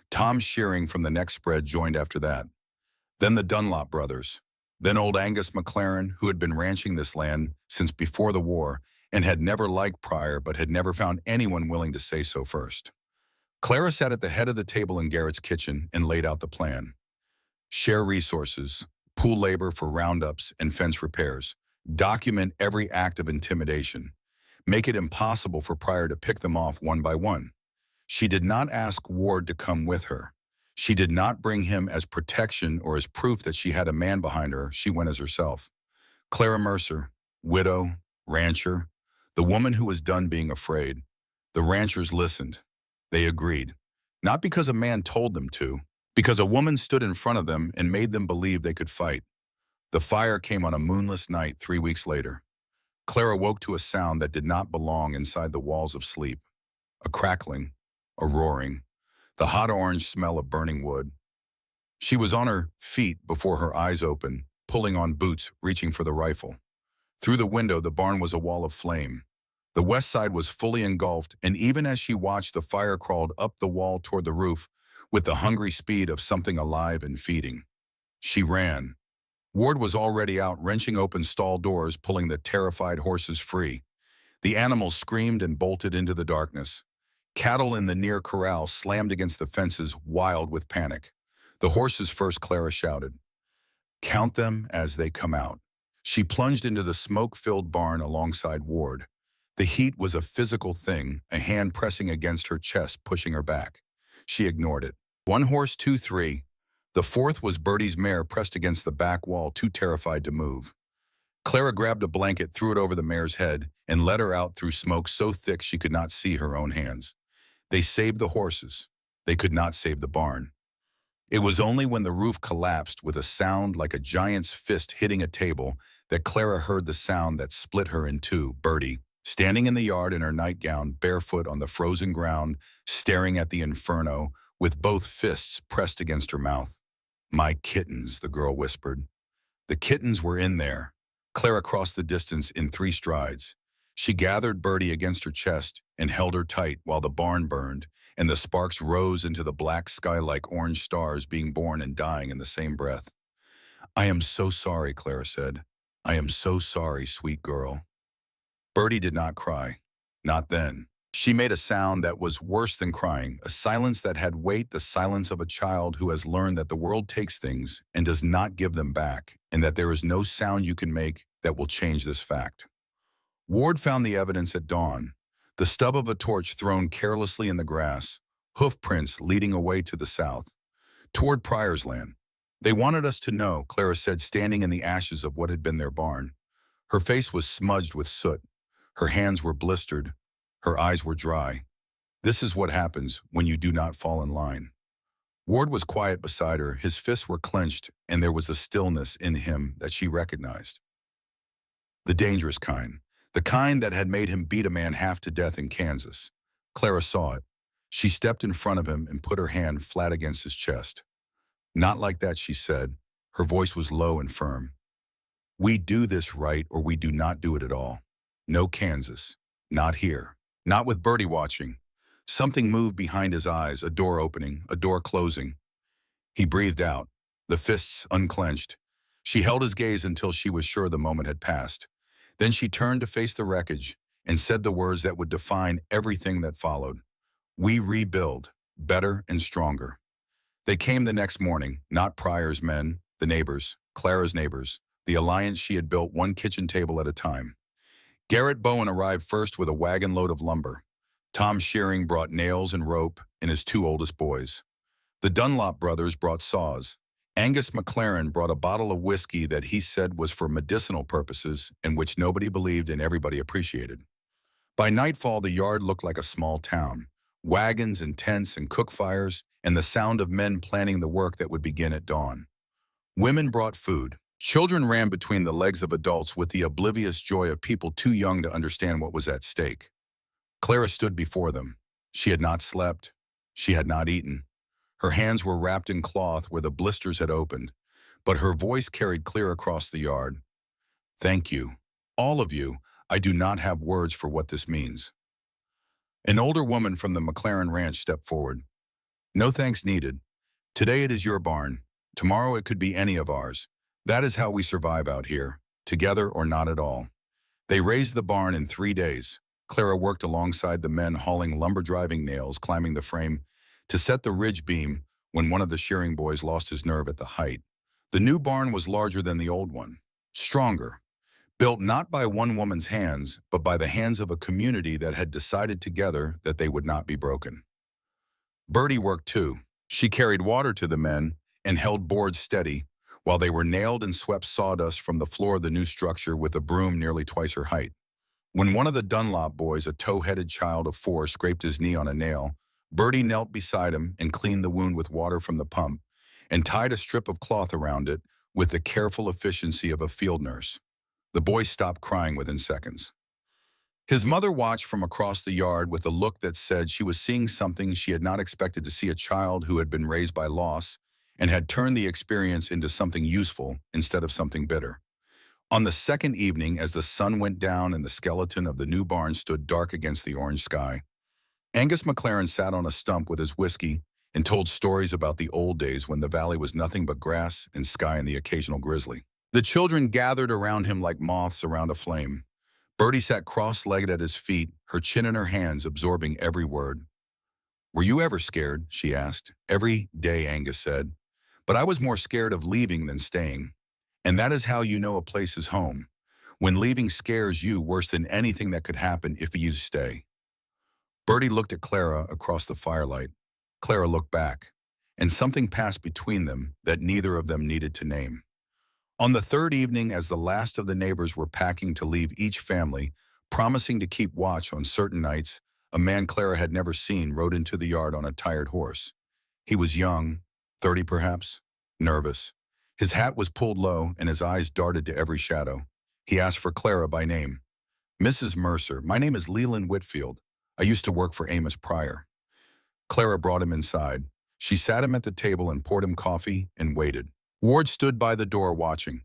Tom Shearing from the next spread joined after that. Then the Dunlop brothers. Then old Angus McLaren, who had been ranching this land since before the war and had never liked Pryor but had never found anyone willing to say so first. Clara sat at the head of the table in Garrett's kitchen and laid out the plan. Share resources, pool labor for roundups and fence repairs, document every act of intimidation, make it impossible for Pryor to pick them off one by one. She did not ask Ward to come with her. She did not bring him as protection or as proof that she had a man behind her. She went as herself. Clara Mercer, widow, rancher, the woman who was done being afraid. The ranchers listened. They agreed. Not because a man told them to, because a woman stood in front of them and made them believe they could fight. The fire came on a moonless night 3 weeks later. Clara woke to a sound that did not belong inside the walls of sleep. A crackling, a roaring, the hot orange smell of burning wood. She was on her feet before her eyes opened, pulling on boots, reaching for the rifle. Through the window, the barn was a wall of flame. The west side was fully engulfed, and even as she watched, the fire crawled up the wall toward the roof with the hungry speed of something alive and feeding. She ran. Ward was already out, wrenching open stall doors, pulling the terrified horses free. The animals screamed and bolted into the darkness. Cattle in the near corral slammed against the fences, wild with panic. The horses first, Clara shouted. Count them as they come out. She plunged into the smoke-filled barn alongside Ward. The heat was a physical thing, a hand pressing against her chest, pushing her back. She ignored it. 1 horse, 2, 3. The 4th was Bertie's mare pressed against the back wall, too terrified to move. Clara grabbed a blanket, threw it over the mare's head, and led her out through smoke so thick she could not see her own hands. They saved the horses. They could not save the barn. It was only when the roof collapsed with a sound like a giant's fist hitting a table that Clara heard the sound that split her in two. Bertie, standing in the yard in her nightgown, barefoot on the frozen ground, staring at the inferno, with both fists pressed against her mouth. "My kittens," the girl whispered. The kittens were in there. Clara crossed the distance in 3 strides. She gathered Bertie against her chest and held her tight while the barn burned, and the sparks rose into the black sky like orange stars being born and dying in the same breath. "I am so sorry," Clara said. "I am so sorry, sweet girl." Bertie did not cry. Not then. She made a sound that was worse than crying, a silence that had weight, the silence of a child who has learned that the world takes things and does not give them back, and that there is no sound you can make that will change this fact. Ward found the evidence at dawn, the stub of a torch thrown carelessly in the grass, hoof prints leading away to the south, toward Pryor's land. "They wanted us to know," Clara said, standing in the ashes of what had been their barn. Her face was smudged with soot. Her hands were blistered. Her eyes were dry. "This is what happens when you do not fall in line." Ward was quiet beside her. His fists were clenched, and there was a stillness in him that she recognized. The dangerous kind. The kind that had made him beat a man half to death in Kansas. Clara saw it. She stepped in front of him and put her hand flat against his chest. "Not like that," she said. Her voice was low and firm. "We do this right, or we do not do it at all. No Kansas. Not here. Not with Bertie watching." Something moved behind his eyes, a door opening, a door closing. He breathed out, the fists unclenched. She held his gaze until she was sure the moment had passed. Then she turned to face the wreckage and said the words that would define everything that followed. "We rebuild, better and stronger." They came the next morning, not Pryor's men, the neighbors, Clara's neighbors, the alliance she had built one kitchen table at a time. Garrett Bowen arrived first with a wagon load of lumber. Tom Shearing brought nails and rope, and his 2 oldest boys. The Dunlop brothers brought saws. Angus McLaren brought a bottle of whiskey that he said was for medicinal purposes and which nobody believed and everybody appreciated. By nightfall, the yard looked like a small town. Wagons and tents and cook fires, and the sound of men planning the work that would begin at dawn. Women brought food. Children ran between the legs of adults with the oblivious joy of people too young to understand what was at stake. Clara stood before them. She had not slept. She had not eaten. Her hands were wrapped in cloth where the blisters had opened, but her voice carried clear across the yard. "Thank you. All of you. I do not have words for what this means." An older woman from the McLaren ranch stepped forward. "No thanks needed. Today it is your barn. Tomorrow it could be any of ours. That is how we survive out here, together or not at all." They raised the barn in 3 days. Clara worked alongside the men hauling lumber-driving nails, climbing the frame, to set the ridge beam when one of the shearing boys lost his nerve at the height. The new barn was larger than the old one, stronger, built not by one woman's hands, but by the hands of a community that had decided together that they would not be broken. Bertie worked too. She carried water to the men and held boards steady, while they were nailed and swept sawdust from the floor of the new structure with a broom nearly twice her height. When one of the Dunlop boys, a tow-headed child of 4, scraped his knee on a nail, Bertie knelt beside him and cleaned the wound with water from the pump and tied a strip of cloth around it with the careful efficiency of a field nurse. The boy stopped crying within seconds. His mother watched from across the yard with a look that said she was seeing something she had not expected to see: a child who had been raised by loss and had turned the experience into something useful instead of something bitter. On the second evening, as the sun went down and the skeleton of the new barn stood dark against the orange sky, Angus McLaren sat on a stump with his whiskey and told stories about the old days when the valley was nothing but grass and sky and the occasional grizzly. The children gathered around him like moths around a flame. Bertie sat cross-legged at his feet, her chin in her hands, absorbing every word. "Were you ever scared?" she asked. "Every day," Angus said. "But I was more scared of leaving than staying. And that is how you know a place is home, when leaving scares you worse than anything that could happen if you stay." Bertie looked at Clara across the firelight. Clara looked back, and something passed between them that neither of them needed to name. On the third evening, as the last of the neighbors were packing to leave each family, promising to keep watch on certain nights, a man Clara had never seen rode into the yard on a tired horse. He was young, 30 perhaps? Nervous. His hat was pulled low and his eyes darted to every shadow. He asked for Clara by name. Mrs. Mercer, my name is Leland Whitfield. I used to work for Amos Pryor. Clara brought him inside. She sat him at the table and poured him coffee and waited. Ward stood by the door watching.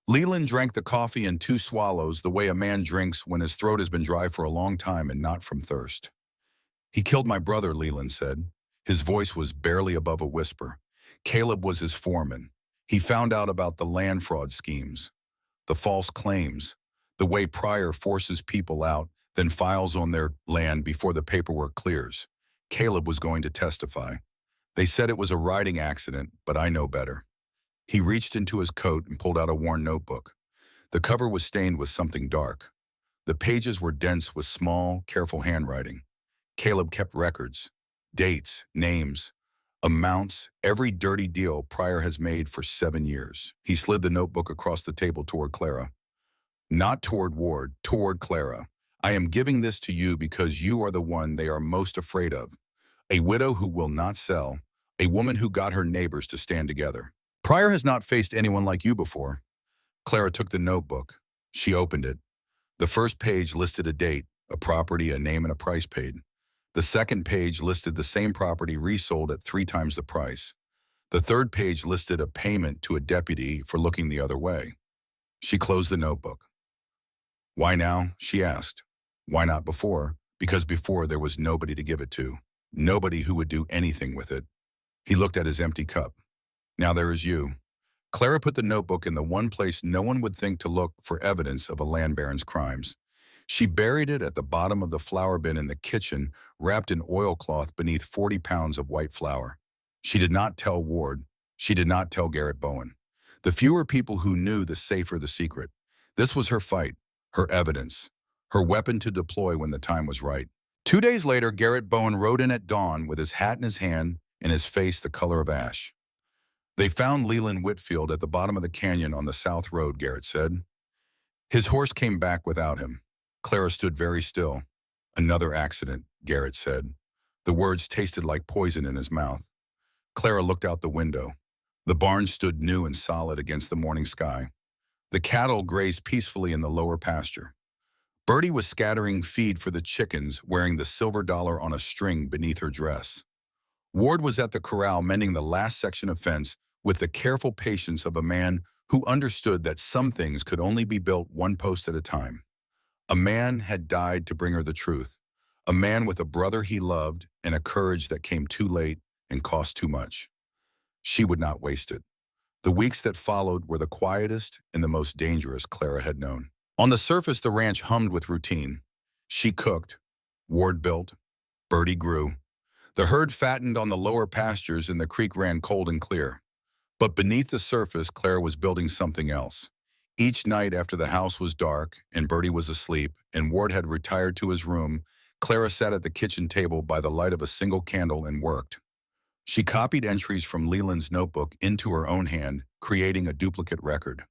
Leland drank the coffee in 2 swallows the way a man drinks when his throat has been dry for a long time and not from thirst. He killed my brother, Leland said. His voice was barely above a whisper. Caleb was his foreman. He found out about the land fraud schemes, the false claims, the way Pryor forces people out, then files on their land before the paperwork clears. Caleb was going to testify. They said it was a riding accident, but I know better. He reached into his coat and pulled out a worn notebook. The cover was stained with something dark. The pages were dense with small, careful handwriting. Caleb kept records, dates, names, amounts, every dirty deal Pryor has made for 7 years. He slid the notebook across the table toward Clara. Not toward Ward, toward Clara. I am giving this to you because you are the one they are most afraid of. A widow who will not sell, a woman who got her neighbors to stand together. Pryor has not faced anyone like you before. Clara took the notebook. She opened it. The first page listed a date, a property, a name, and a price paid. The second page listed the same property resold at 3 times the price. The third page listed a payment to a deputy for looking the other way. She closed the notebook. Why now? She asked. Why not before? Because before there was nobody to give it to. Nobody who would do anything with it. He looked at his empty cup. Now there is you. Clara put the notebook in the one place no one would think to look for evidence of a land baron's crimes. She buried it at the bottom of the flour bin in the kitchen, wrapped in oilcloth beneath 40 pounds of white flour. She did not tell Ward. She did not tell Garrett Bowen. The fewer people who knew, the safer the secret. This was her fight, her evidence, her weapon to deploy when the time was right. 2 days later, Garrett Bowen rode in at dawn with his hat in his hand and his face the color of ash. They found Leland Whitfield at the bottom of the canyon on the South Road, Garrett said. His horse came back without him. Clara stood very still. Another accident, Garrett said. The words tasted like poison in his mouth. Clara looked out the window. The barn stood new and solid against the morning sky. The cattle grazed peacefully in the lower pasture. Bertie was scattering feed for the chickens, wearing the silver dollar on a string beneath her dress. Ward was at the corral mending the last section of fence with the careful patience of a man who understood that some things could only be built one post at a time. A man had died to bring her the truth. A man with a brother he loved and a courage that came too late and cost too much. She would not waste it. The weeks that followed were the quietest and the most dangerous Clara had known. On the surface, the ranch hummed with routine. She cooked. Ward built. Bertie grew. The herd fattened on the lower pastures and the creek ran cold and clear. But beneath the surface, Clara was building something else. Each night after the house was dark and Bertie was asleep and Ward had retired to his room, Clara sat at the kitchen table by the light of a single candle and worked. She copied entries from Leland's notebook into her own hand, creating a duplicate record.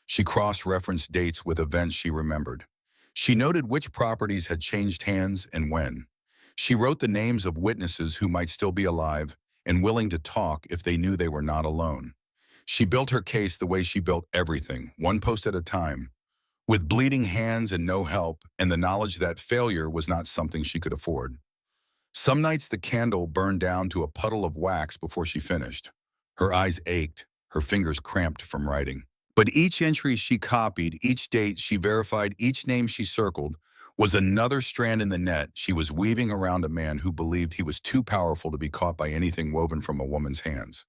She cross-referenced dates with events she remembered. She noted which properties had changed hands and when. She wrote the names of witnesses who might still be alive and willing to talk if they knew they were not alone. She built her case the way she built everything, one post at a time, with bleeding hands and no help and the knowledge that failure was not something she could afford. Some nights the candle burned down to a puddle of wax before she finished. Her eyes ached, her fingers cramped from writing. But each entry she copied, each date she verified, each name she circled, was another strand in the net she was weaving around a man who believed he was too powerful to be caught by anything woven from a woman's hands.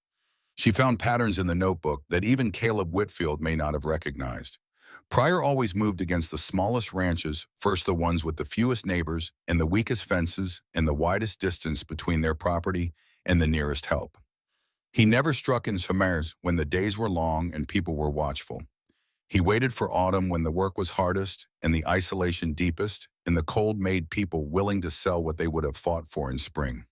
She found patterns in the notebook that even Caleb Whitfield may not have recognized. Pryor always moved against the smallest ranches, first the ones with the fewest neighbors and the weakest fences and the widest distance between their property and the nearest help. He never struck in Summers when the days were long and people were watchful. He waited for autumn when the work was hardest and the isolation deepest, and the cold made people willing to sell what they would have fought for in spring.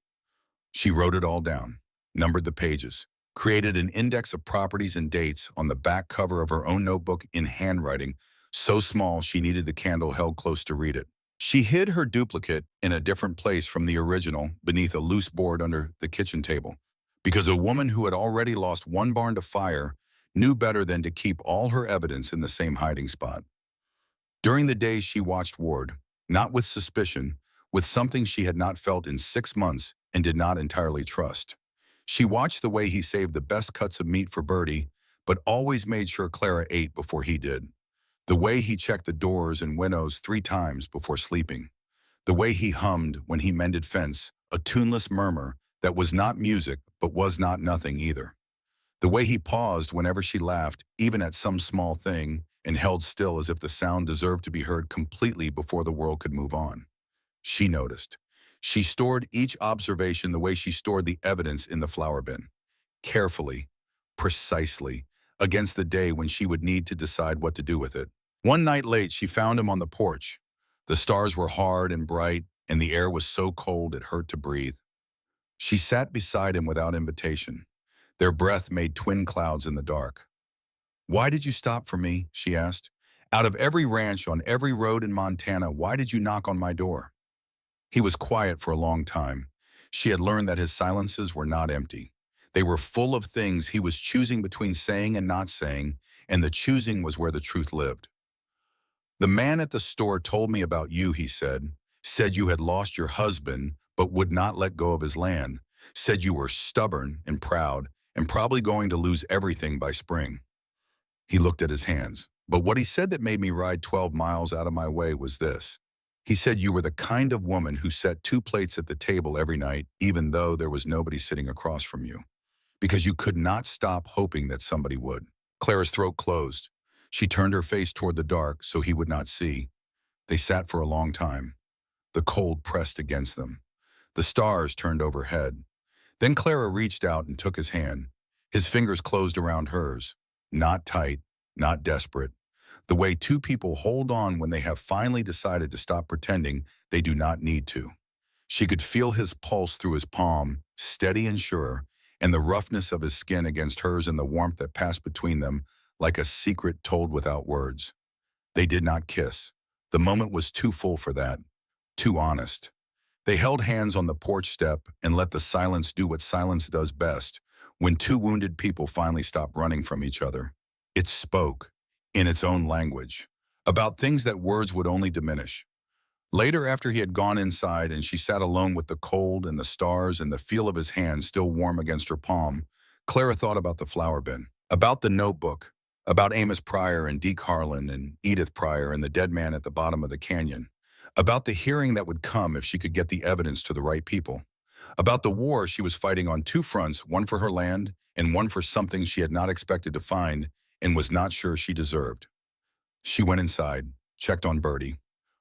She wrote it all down, numbered the pages, created an index of properties and dates on the back cover of her own notebook in handwriting, so small she needed the candle held close to read it. She hid her duplicate in a different place from the original, beneath a loose board under the kitchen table. because a woman who had already lost one barn to fire knew better than to keep all her evidence in the same hiding spot. During the days she watched Ward, not with suspicion, with something she had not felt in 6 months and did not entirely trust. She watched the way he saved the best cuts of meat for Bertie, but always made sure Clara ate before he did. The way he checked the doors and windows 3 times before sleeping. The way he hummed when he mended fence, a tuneless murmur that was not music but was not nothing either. The way he paused whenever she laughed, even at some small thing, and held still as if the sound deserved to be heard completely before the world could move on. She noticed. She stored each observation the way she stored the evidence in the flour bin. Carefully, precisely, against the day when she would need to decide what to do with it. One night late, she found him on the porch. The stars were hard and bright, and the air was so cold it hurt to breathe. She sat beside him without invitation. Their breath made twin clouds in the dark. "Why did you stop for me?" she asked. "Out of every ranch on every road in Montana, why did you knock on my door?" He was quiet for a long time. She had learned that his silences were not empty. They were full of things he was choosing between saying and not saying, and the choosing was where the truth lived. "The man at the store told me about you," he said. "Said you had lost your husband, but would not let go of his land. Said you were stubborn and proud, and probably going to lose everything by spring." He looked at his hands. "But what he said that made me ride 12 miles out of my way was this. He said you were the kind of woman who set 2 plates at the table every night, even though there was nobody sitting across from you, because you could not stop hoping that somebody would." Clara's throat closed. She turned her face toward the dark so he would not see. They sat for a long time. The cold pressed against them. The stars turned overhead. Then Clara reached out and took his hand. His fingers closed around hers. Not tight, not desperate. The way 2 people hold on when they have finally decided to stop pretending they do not need to. She could feel his pulse through his palm, steady and sure, and the roughness of his skin against hers and the warmth that passed between them like a secret told without words. They did not kiss. The moment was too full for that, too honest. They held hands on the porch step and let the silence do what silence does best when 2 wounded people finally stop running from each other. It spoke, in its own language, about things that words would only diminish. Later, after he had gone inside and she sat alone with the cold and the stars and the feel of his hand still warm against her palm, Clara thought about the flour bin, about the notebook, about Amos Pryor and Deke Harlan and Edith Pryor and the dead man at the bottom of the canyon, about the hearing that would come if she could get the evidence to the right people, about the war she was fighting on 2 fronts, one for her land and one for something she had not expected to find and was not sure she deserved. She went inside, checked on Bertie.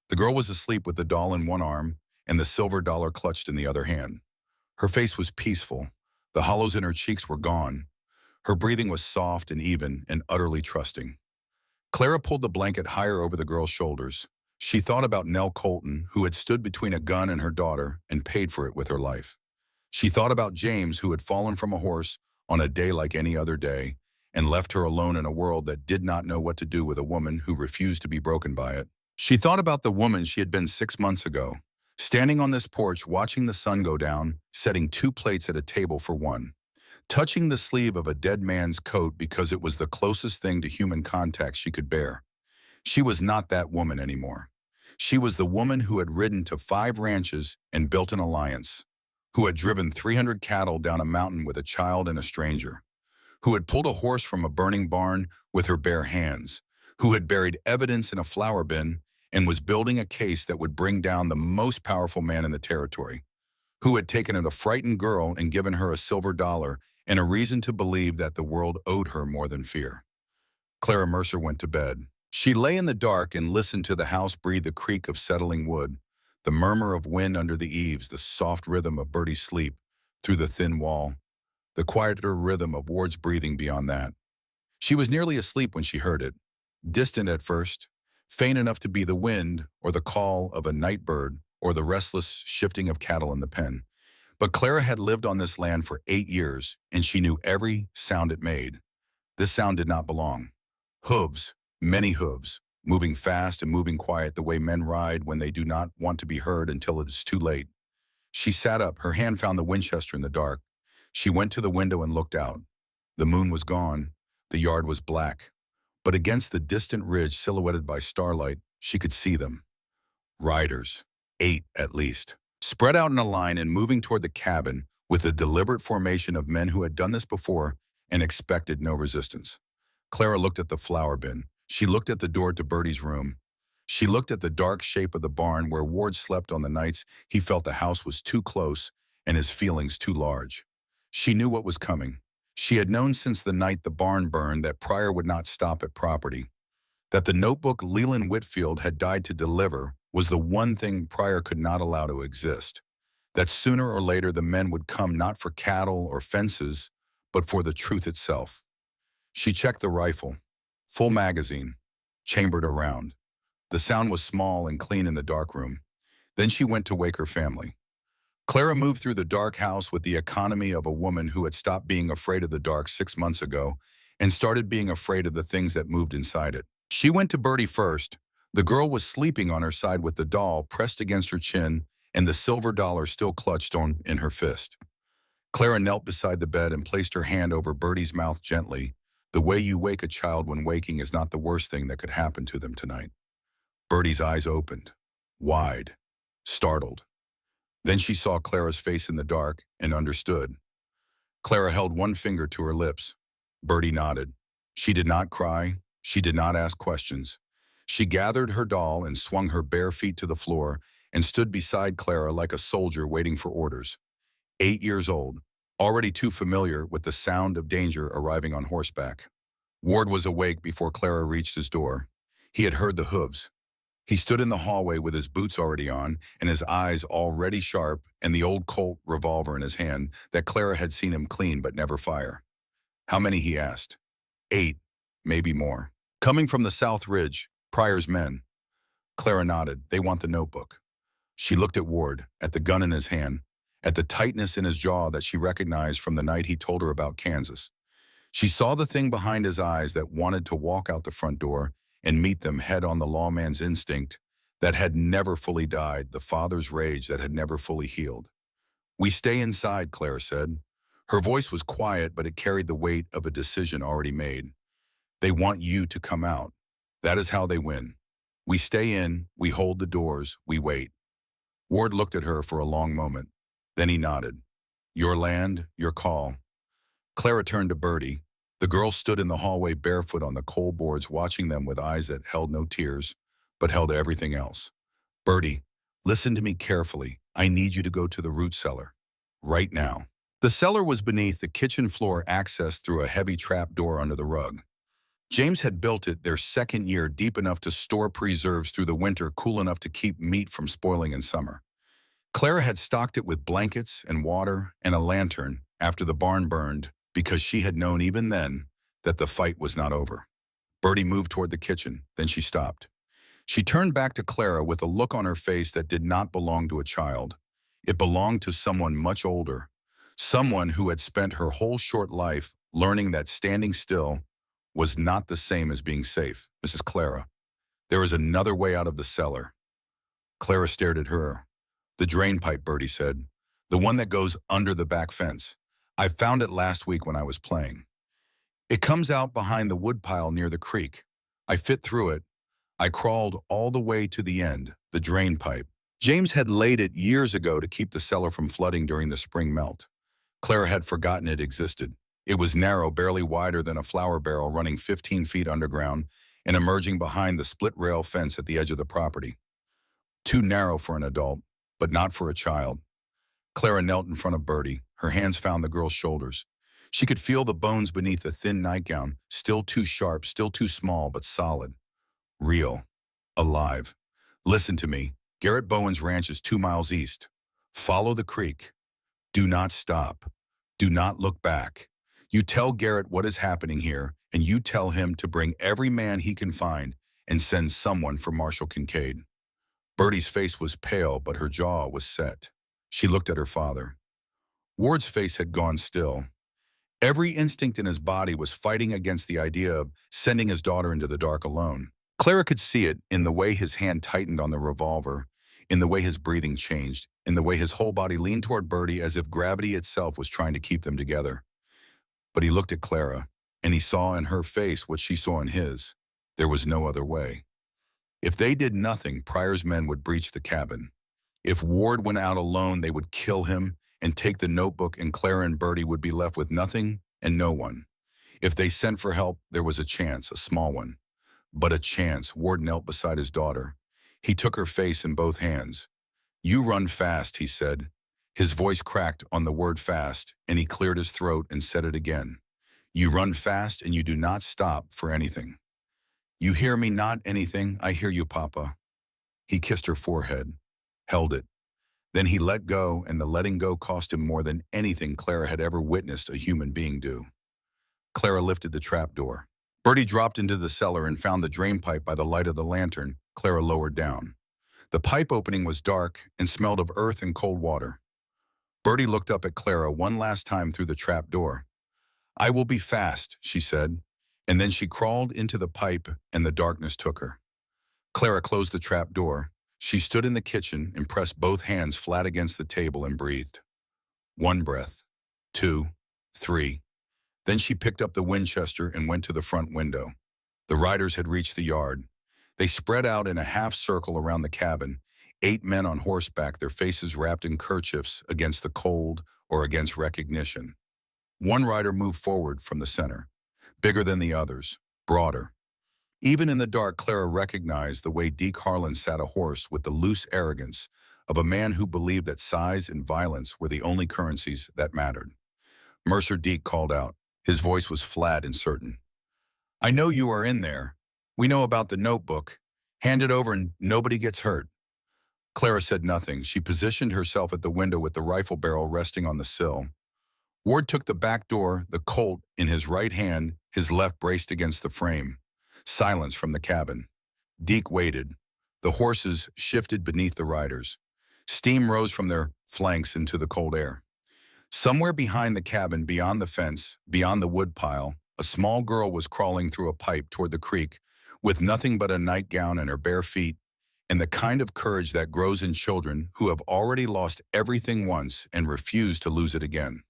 The girl was asleep with the doll in one arm and the silver dollar clutched in the other hand. Her face was peaceful. The hollows in her cheeks were gone. Her breathing was soft and even and utterly trusting. Clara pulled the blanket higher over the girl's shoulders. She thought about Nell Colton, who had stood between a gun and her daughter and paid for it with her life. She thought about James, who had fallen from a horse on a day like any other day and left her alone in a world that did not know what to do with a woman who refused to be broken by it. She thought about the woman she had been 6 months ago, standing on this porch watching the sun go down, setting 2 plates at a table for one, touching the sleeve of a dead man's coat because it was the closest thing to human contact she could bear. She was not that woman anymore. She was the woman who had ridden to 5 ranches and built an alliance, who had driven 300 cattle down a mountain with a child and a stranger, who had pulled a horse from a burning barn with her bare hands, who had buried evidence in a flour bin and was building a case that would bring down the most powerful man in the territory, who had taken in a frightened girl and given her a silver dollar and a reason to believe that the world owed her more than fear. Clara Mercer went to bed. She lay in the dark and listened to the house breathe the creak of settling wood, the murmur of wind under the eaves, the soft rhythm of Bertie's sleep through the thin wall, the quieter rhythm of Ward's breathing beyond that. She was nearly asleep when she heard it, distant at first, faint enough to be the wind or the call of a night bird or the restless shifting of cattle in the pen. But Clara had lived on this land for 8 years, and she knew every sound it made. This sound did not belong. Hooves, many hooves, moving fast and moving quiet the way men ride when they do not want to be heard until it is too late. She sat up, her hand found the Winchester in the dark. She went to the window and looked out. The moon was gone. The yard was black. But against the distant ridge silhouetted by starlight, she could see them. Riders. 8 at least. Spread out in a line and moving toward the cabin with the deliberate formation of men who had done this before and expected no resistance. Clara looked at the flour bin. She looked at the door to Bertie's room. She looked at the dark shape of the barn where Ward slept on the nights he felt the house was too close and his feelings too large. She knew what was coming. She had known since the night the barn burned that Pryor would not stop at property. That the notebook Leland Whitfield had died to deliver was the one thing Pryor could not allow to exist. That sooner or later the men would come not for cattle or fences, but for the truth itself. She checked the rifle. Full magazine. Chambered around. The sound was small and clean in the dark room. Then she went to wake her family. Clara moved through the dark house with the economy of a woman who had stopped being afraid of the dark 6 months ago and started being afraid of the things that moved inside it. She went to Bertie first. The girl was sleeping on her side with the doll pressed against her chin and the silver dollar still clutched in her fist. Clara knelt beside the bed and placed her hand over Bertie's mouth gently. The way you wake a child when waking is not the worst thing that could happen to them tonight. Bertie's eyes opened, wide, startled. Then she saw Clara's face in the dark and understood. Clara held one finger to her lips. Bertie nodded. She did not cry. She did not ask questions. She gathered her doll and swung her bare feet to the floor and stood beside Clara like a soldier waiting for orders. 8 years old, already too familiar with the sound of danger arriving on horseback. Ward was awake before Clara reached his door. He had heard the hooves. He stood in the hallway with his boots already on and his eyes already sharp and the old Colt revolver in his hand that Clara had seen him clean but never fire. How many, he asked. 8, maybe more. Coming from the South Ridge, Pryor's men. Clara nodded. They want the notebook. She looked at Ward, at the gun in his hand, at the tightness in his jaw that she recognized from the night he told her about Kansas. She saw the thing behind his eyes that wanted to walk out the front door and meet them head on, the lawman's instinct that had never fully died, the father's rage that had never fully healed. We stay inside, Clara said. Her voice was quiet, but it carried the weight of a decision already made. They want you to come out. That is how they win. We stay in, we hold the doors, we wait. Ward looked at her for a long moment. Then he nodded. Your land, your call. Clara turned to Bertie. The girl stood in the hallway barefoot on the coal boards, watching them with eyes that held no tears, but held everything else. Bertie, listen to me carefully. I need you to go to the root cellar. Right now. The cellar was beneath the kitchen floor, accessed through a heavy trap door under the rug. James had built it their second year, deep enough to store preserves through the winter, cool enough to keep meat from spoiling in summer. Clara had stocked it with blankets and water and a lantern after the barn burned, because she had known even then that the fight was not over. Bertie moved toward the kitchen, then she stopped. She turned back to Clara with a look on her face that did not belong to a child. It belonged to someone much older, someone who had spent her whole short life learning that standing still was not the same as being safe. Mrs. Clara, there is another way out of the cellar. Clara stared at her. The drain pipe, Bertie said. The one that goes under the back fence. I found it last week when I was playing. It comes out behind the woodpile near the creek. I fit through it. I crawled all the way to the end, the drain pipe. James had laid it years ago to keep the cellar from flooding during the spring melt. Clara had forgotten it existed. It was narrow, barely wider than a flour barrel, running 15 feet underground and emerging behind the split rail fence at the edge of the property. Too narrow for an adult, but not for a child. Clara knelt in front of Bertie. Her hands found the girl's shoulders. She could feel the bones beneath the thin nightgown, still too sharp, still too small, but solid. Real. Alive. Listen to me. Garrett Bowen's ranch is 2 miles east. Follow the creek. Do not stop. Do not look back. You tell Garrett what is happening here, and you tell him to bring every man he can find and send someone for Marshal Kincaid. Bertie's face was pale, but her jaw was set. She looked at her father. Ward's face had gone still. Every instinct in his body was fighting against the idea of sending his daughter into the dark alone. Clara could see it in the way his hand tightened on the revolver, in the way his breathing changed, in the way his whole body leaned toward Bertie as if gravity itself was trying to keep them together. But he looked at Clara, and he saw in her face what she saw in his. There was no other way. If they did nothing, Pryor's men would breach the cabin. If Ward went out alone, they would kill him and take the notebook, and Clara and Bertie would be left with nothing and no one. If they sent for help, there was a chance, a small one. But a chance. Ward knelt beside his daughter. He took her face in both hands. "You run fast," he said. His voice cracked on the word fast, and he cleared his throat and said it again. "You run fast and you do not stop for anything." "You hear me? Not anything. I hear you, Papa." He kissed her forehead, held it. Then he let go, and the letting go cost him more than anything Clara had ever witnessed a human being do. Clara lifted the trapdoor. Bertie dropped into the cellar and found the drain pipe by the light of the lantern Clara lowered down. The pipe opening was dark and smelled of earth and cold water. Bertie looked up at Clara one last time through the trapdoor. "I will be fast," she said, and then she crawled into the pipe and the darkness took her. Clara closed the trapdoor. She stood in the kitchen and pressed both hands flat against the table and breathed. 1 breath, 2, 3. Then she picked up the Winchester and went to the front window. The riders had reached the yard. They spread out in a half circle around the cabin, 8 men on horseback, their faces wrapped in kerchiefs against the cold or against recognition. One rider moved forward from the center, bigger than the others, broader. Even in the dark, Clara recognized the way Deke Harlan sat a horse with the loose arrogance of a man who believed that size and violence were the only currencies that mattered. Mercer Deke called out. His voice was flat and certain. "I know you are in there. We know about the notebook. Hand it over and nobody gets hurt." Clara said nothing. She positioned herself at the window with the rifle barrel resting on the sill. Ward took the back door, the Colt in his right hand, his left braced against the frame. Silence from the cabin. Deke waited. The horses shifted beneath the riders. Steam rose from their flanks into the cold air. Somewhere behind the cabin, beyond the fence, beyond the woodpile, a small girl was crawling through a pipe toward the creek, with nothing but a nightgown and her bare feet, and the kind of courage that grows in children who have already lost everything once and refuse to lose it again.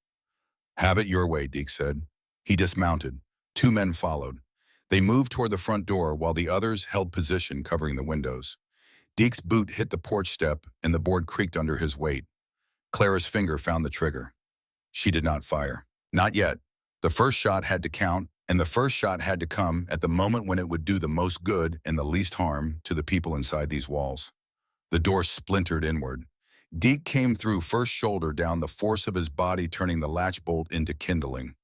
"Have it your way," Deke said. He dismounted. 2 men followed. They moved toward the front door while the others held position covering the windows. Deke's boot hit the porch step and the board creaked under his weight. Clara's finger found the trigger. She did not fire. Not yet. The first shot had to count, and the first shot had to come at the moment when it would do the most good and the least harm to the people inside these walls. The door splintered inward. Deke came through first shoulder down, the force of his body turning the latch bolt into kindling.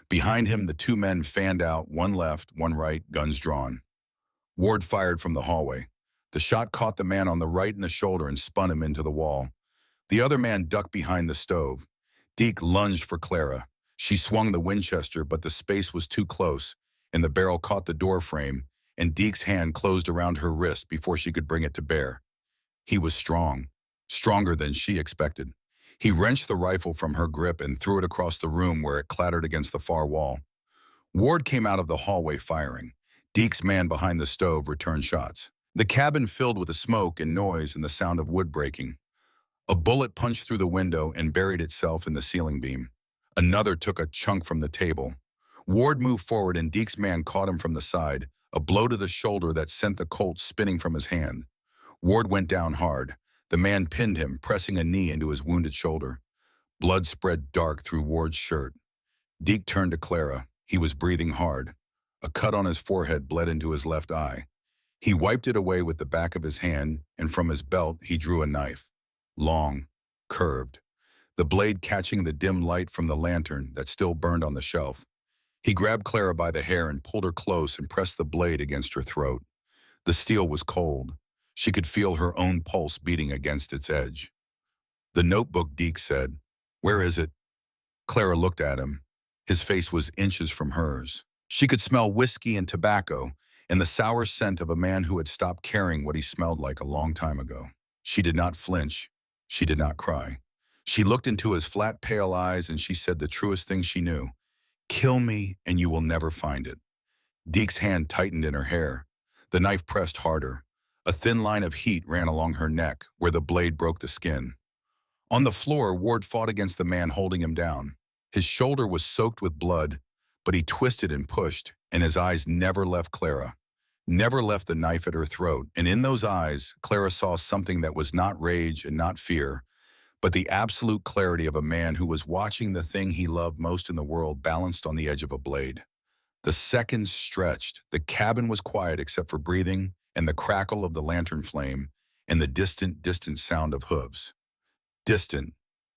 Behind him, the 2 men fanned out, one left, one right, guns drawn. Ward fired from the hallway. The shot caught the man on the right in the shoulder and spun him into the wall. The other man ducked behind the stove. Deke lunged for Clara. She swung the Winchester, but the space was too close, and the barrel caught the door frame, and Deke's hand closed around her wrist before she could bring it to bear. He was strong, stronger than she expected. He wrenched the rifle from her grip and threw it across the room where it clattered against the far wall. Ward came out of the hallway firing. Deke's man behind the stove returned shots. The cabin filled with the smoke and noise and the sound of wood breaking. A bullet punched through the window and buried itself in the ceiling beam. Another took a chunk from the table. Ward moved forward and Deke's man caught him from the side, a blow to the shoulder that sent the Colt spinning from his hand. Ward went down hard. The man pinned him, pressing a knee into his wounded shoulder. Blood spread dark through Ward's shirt. Deke turned to Clara. He was breathing hard. A cut on his forehead bled into his left eye. He wiped it away with the back of his hand, and from his belt he drew a knife. Long, curved, the blade catching the dim light from the lantern that still burned on the shelf. He grabbed Clara by the hair and pulled her close and pressed the blade against her throat. The steel was cold. She could feel her own pulse beating against its edge. "The notebook," Deke said. "Where is it?" Clara looked at him. His face was inches from hers. She could smell whiskey and tobacco and the sour scent of a man who had stopped caring what he smelled like a long time ago. She did not flinch. She did not cry. She looked into his flat, pale eyes and she said the truest thing she knew. "Kill me and you will never find it." Deke's hand tightened in her hair. The knife pressed harder. A thin line of heat ran along her neck, where the blade broke the skin. On the floor, Ward fought against the man holding him down. His shoulder was soaked with blood, but he twisted and pushed, and his eyes never left Clara. Never left the knife at her throat, and in those eyes, Clara saw something that was not rage and not fear, but the absolute clarity of a man who was watching the thing he loved most in the world balanced on the edge of a blade. The seconds stretched. The cabin was quiet except for breathing and the crackle of the lantern flame and the distant sound of hooves. Distant,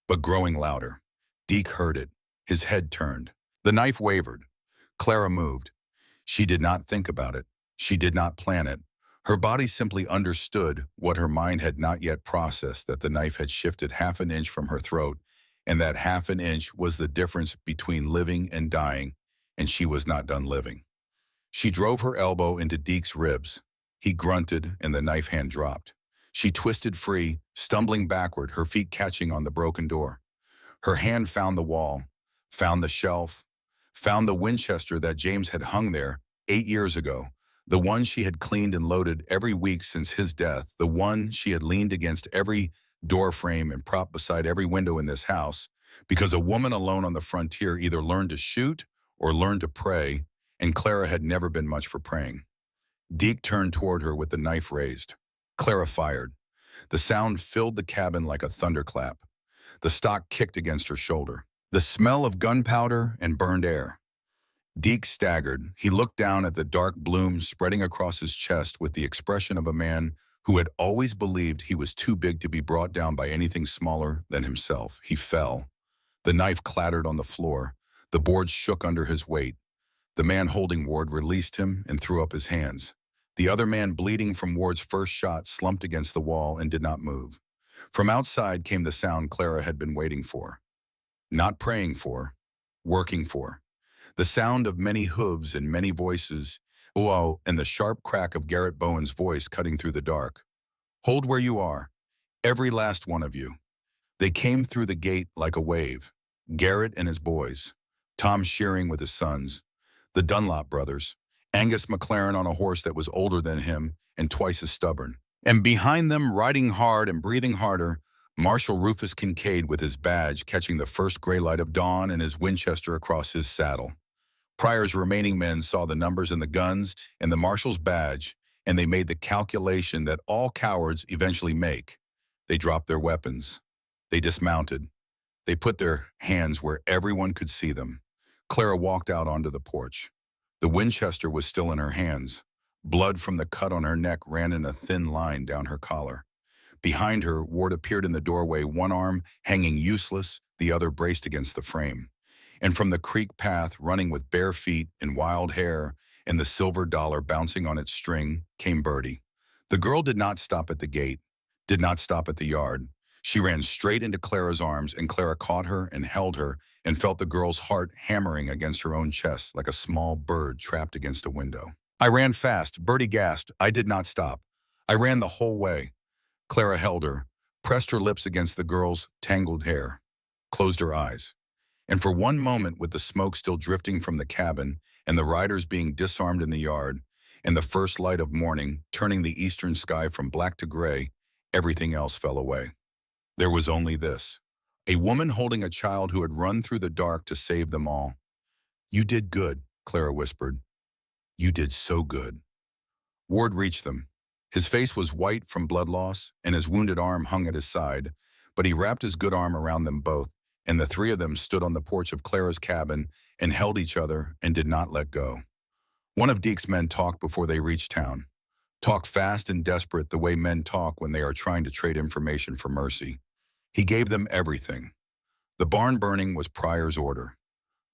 but growing louder. Deke heard it. His head turned. The knife wavered. Clara moved. She did not think about it. She did not plan it. Her body simply understood what her mind had not yet processed, that the knife had shifted half an inch from her throat, and that half an inch was the difference between living and dying, and she was not done living. She drove her elbow into Deke's ribs. He grunted, and the knife hand dropped. She twisted free, stumbling backward, her feet catching on the broken door. Her hand found the wall, found the shelf, found the Winchester that James had hung there 8 years ago, the one she had cleaned and loaded every week since his death, the one she had leaned against every door frame and propped beside every window in this house, because a woman alone on the frontier either learned to shoot or learned to pray, and Clara had never been much for praying. Deke turned toward her with the knife raised. Clara fired. The sound filled the cabin like a thunderclap. The stock kicked against her shoulder. The smell of gunpowder and burned air. Deke staggered. He looked down at the dark bloom spreading across his chest with the expression of a man who had always believed he was too big to be brought down by anything smaller than himself. He fell. The knife clattered on the floor. The board shook under his weight. The man holding Ward released him and threw up his hands. The other man, bleeding from Ward's first shot, slumped against the wall and did not move. From outside came the sound Clara had been waiting for. Not praying for, working for. The sound of many hooves and many voices, oh, and the sharp crack of Garrett Bowen's voice cutting through the dark. Hold where you are, every last one of you. They came through the gate like a wave. Garrett and his boys, Tom Shearing with his sons, the Dunlop brothers, Angus McLaren on a horse that was older than him and twice as stubborn. And behind them, riding hard and breathing harder, Marshal Rufus Kincaid with his badge catching the first gray light of dawn and his Winchester across his saddle. Pryor's remaining men saw the numbers in the guns and the marshal's badge, and they made the calculation that all cowards eventually make. They dropped their weapons. They dismounted. They put their hands where everyone could see them. Clara walked out onto the porch. The Winchester was still in her hands. Blood from the cut on her neck ran in a thin line down her collar. Behind her, Ward appeared in the doorway, one arm hanging useless, the other braced against the frame. And from the creek path, running with bare feet and wild hair and the silver dollar bouncing on its string, came Bertie. The girl did not stop at the gate, did not stop at the yard. She ran straight into Clara's arms, and Clara caught her and held her and felt the girl's heart hammering against her own chest like a small bird trapped against a window. I ran fast, Bertie gasped. I did not stop. I ran the whole way. Clara held her, pressed her lips against the girl's tangled hair, closed her eyes. And for one moment, with the smoke still drifting from the cabin and the riders being disarmed in the yard, and the first light of morning turning the eastern sky from black to gray, everything else fell away. There was only this. A woman holding a child who had run through the dark to save them all. You did good, Clara whispered. You did so good. Ward reached them. His face was white from blood loss, and his wounded arm hung at his side, but he wrapped his good arm around them both, and the three of them stood on the porch of Clara's cabin and held each other and did not let go. One of Deke's men talked before they reached town. Talked fast and desperate, the way men talk when they are trying to trade information for mercy. He gave them everything. The barn burning was Pryor's order.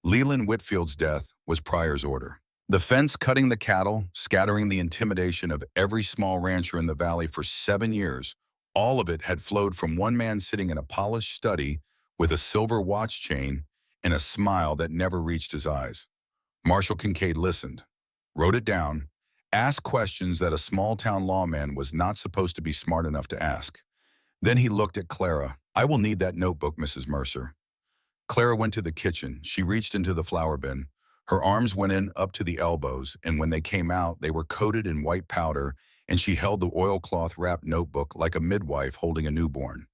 Leland Whitfield's death was Pryor's order. The fence cutting the cattle, scattering the intimidation of every small rancher in the valley for 7 years, all of it had flowed from one man sitting in a polished study with a silver watch chain and a smile that never reached his eyes. Marshal Kincaid listened, wrote it down, asked questions that a small-town lawman was not supposed to be smart enough to ask. Then he looked at Clara. I will need that notebook, Mrs. Mercer. Clara went to the kitchen. She reached into the flour bin. Her arms went in up to the elbows, and when they came out, they were coated in white powder, and she held the oilcloth-wrapped notebook like a midwife holding a newborn.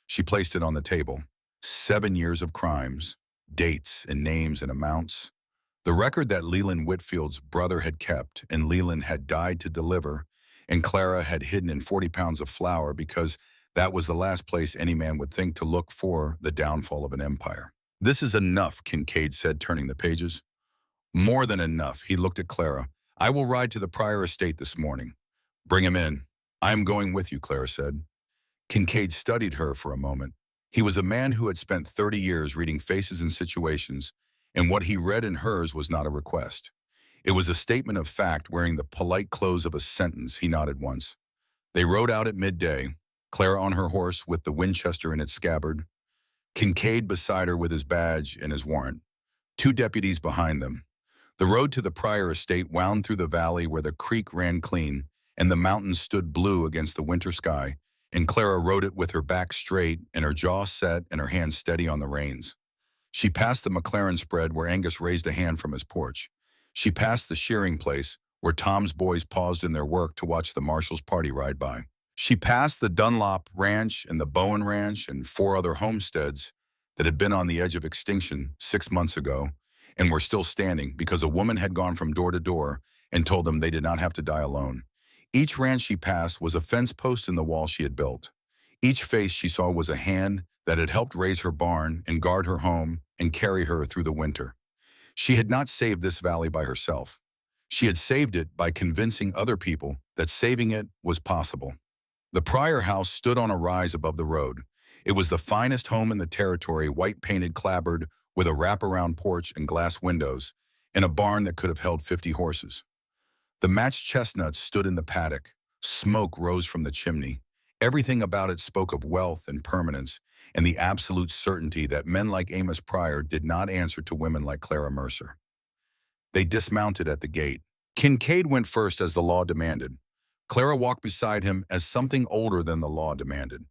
She placed it on the table. 7 years of crimes, dates and names and amounts. The record that Leland Whitfield's brother had kept, and Leland had died to deliver, and Clara had hidden in 40 pounds of flour because that was the last place any man would think to look for the downfall of an empire. "This is enough," Kincaid said, turning the pages. "More than enough," he looked at Clara. "I will ride to the Pryor estate this morning." "Bring him in." "I am going with you," Clara said. Kincaid studied her for a moment. He was a man who had spent 30 years reading faces and situations, and what he read in hers was not a request. It was a statement of fact wearing the polite close of a sentence. He nodded once. They rode out at midday, Clara on her horse with the Winchester in its scabbard, Kincaid beside her with his badge and his warrant, 2 deputies behind them. The road to the Pryor estate wound through the valley where the creek ran clean and the mountains stood blue against the winter sky, and Clara rode it with her back straight and her jaw set and her hands steady on the reins. She passed the McLaren spread where Angus raised a hand from his porch. She passed the shearing place where Tom's boys paused in their work to watch the marshal's party ride by. She passed the Dunlop Ranch and the Bowen Ranch and 4 other homesteads that had been on the edge of extinction 6 months ago and were still standing because a woman had gone from door to door and told them they did not have to die alone. Each ranch she passed was a fence post in the wall she had built. Each face she saw was a hand that had helped raise her barn and guard her home and carry her through the winter. She had not saved this valley by herself. She had saved it by convincing other people that saving it was possible. The Pryor house stood on a rise above the road. It was the finest home in the territory, white-painted clapboard with a wraparound porch and glass windows, and a barn that could have held 50 horses. The matched chestnuts stood in the paddock. Smoke rose from the chimney. Everything about it spoke of wealth and permanence and the absolute certainty that men like Amos Pryor did not answer to women like Clara Mercer. They dismounted at the gate. Kincaid went first as the law demanded. Clara walked beside him as something older than the law demanded.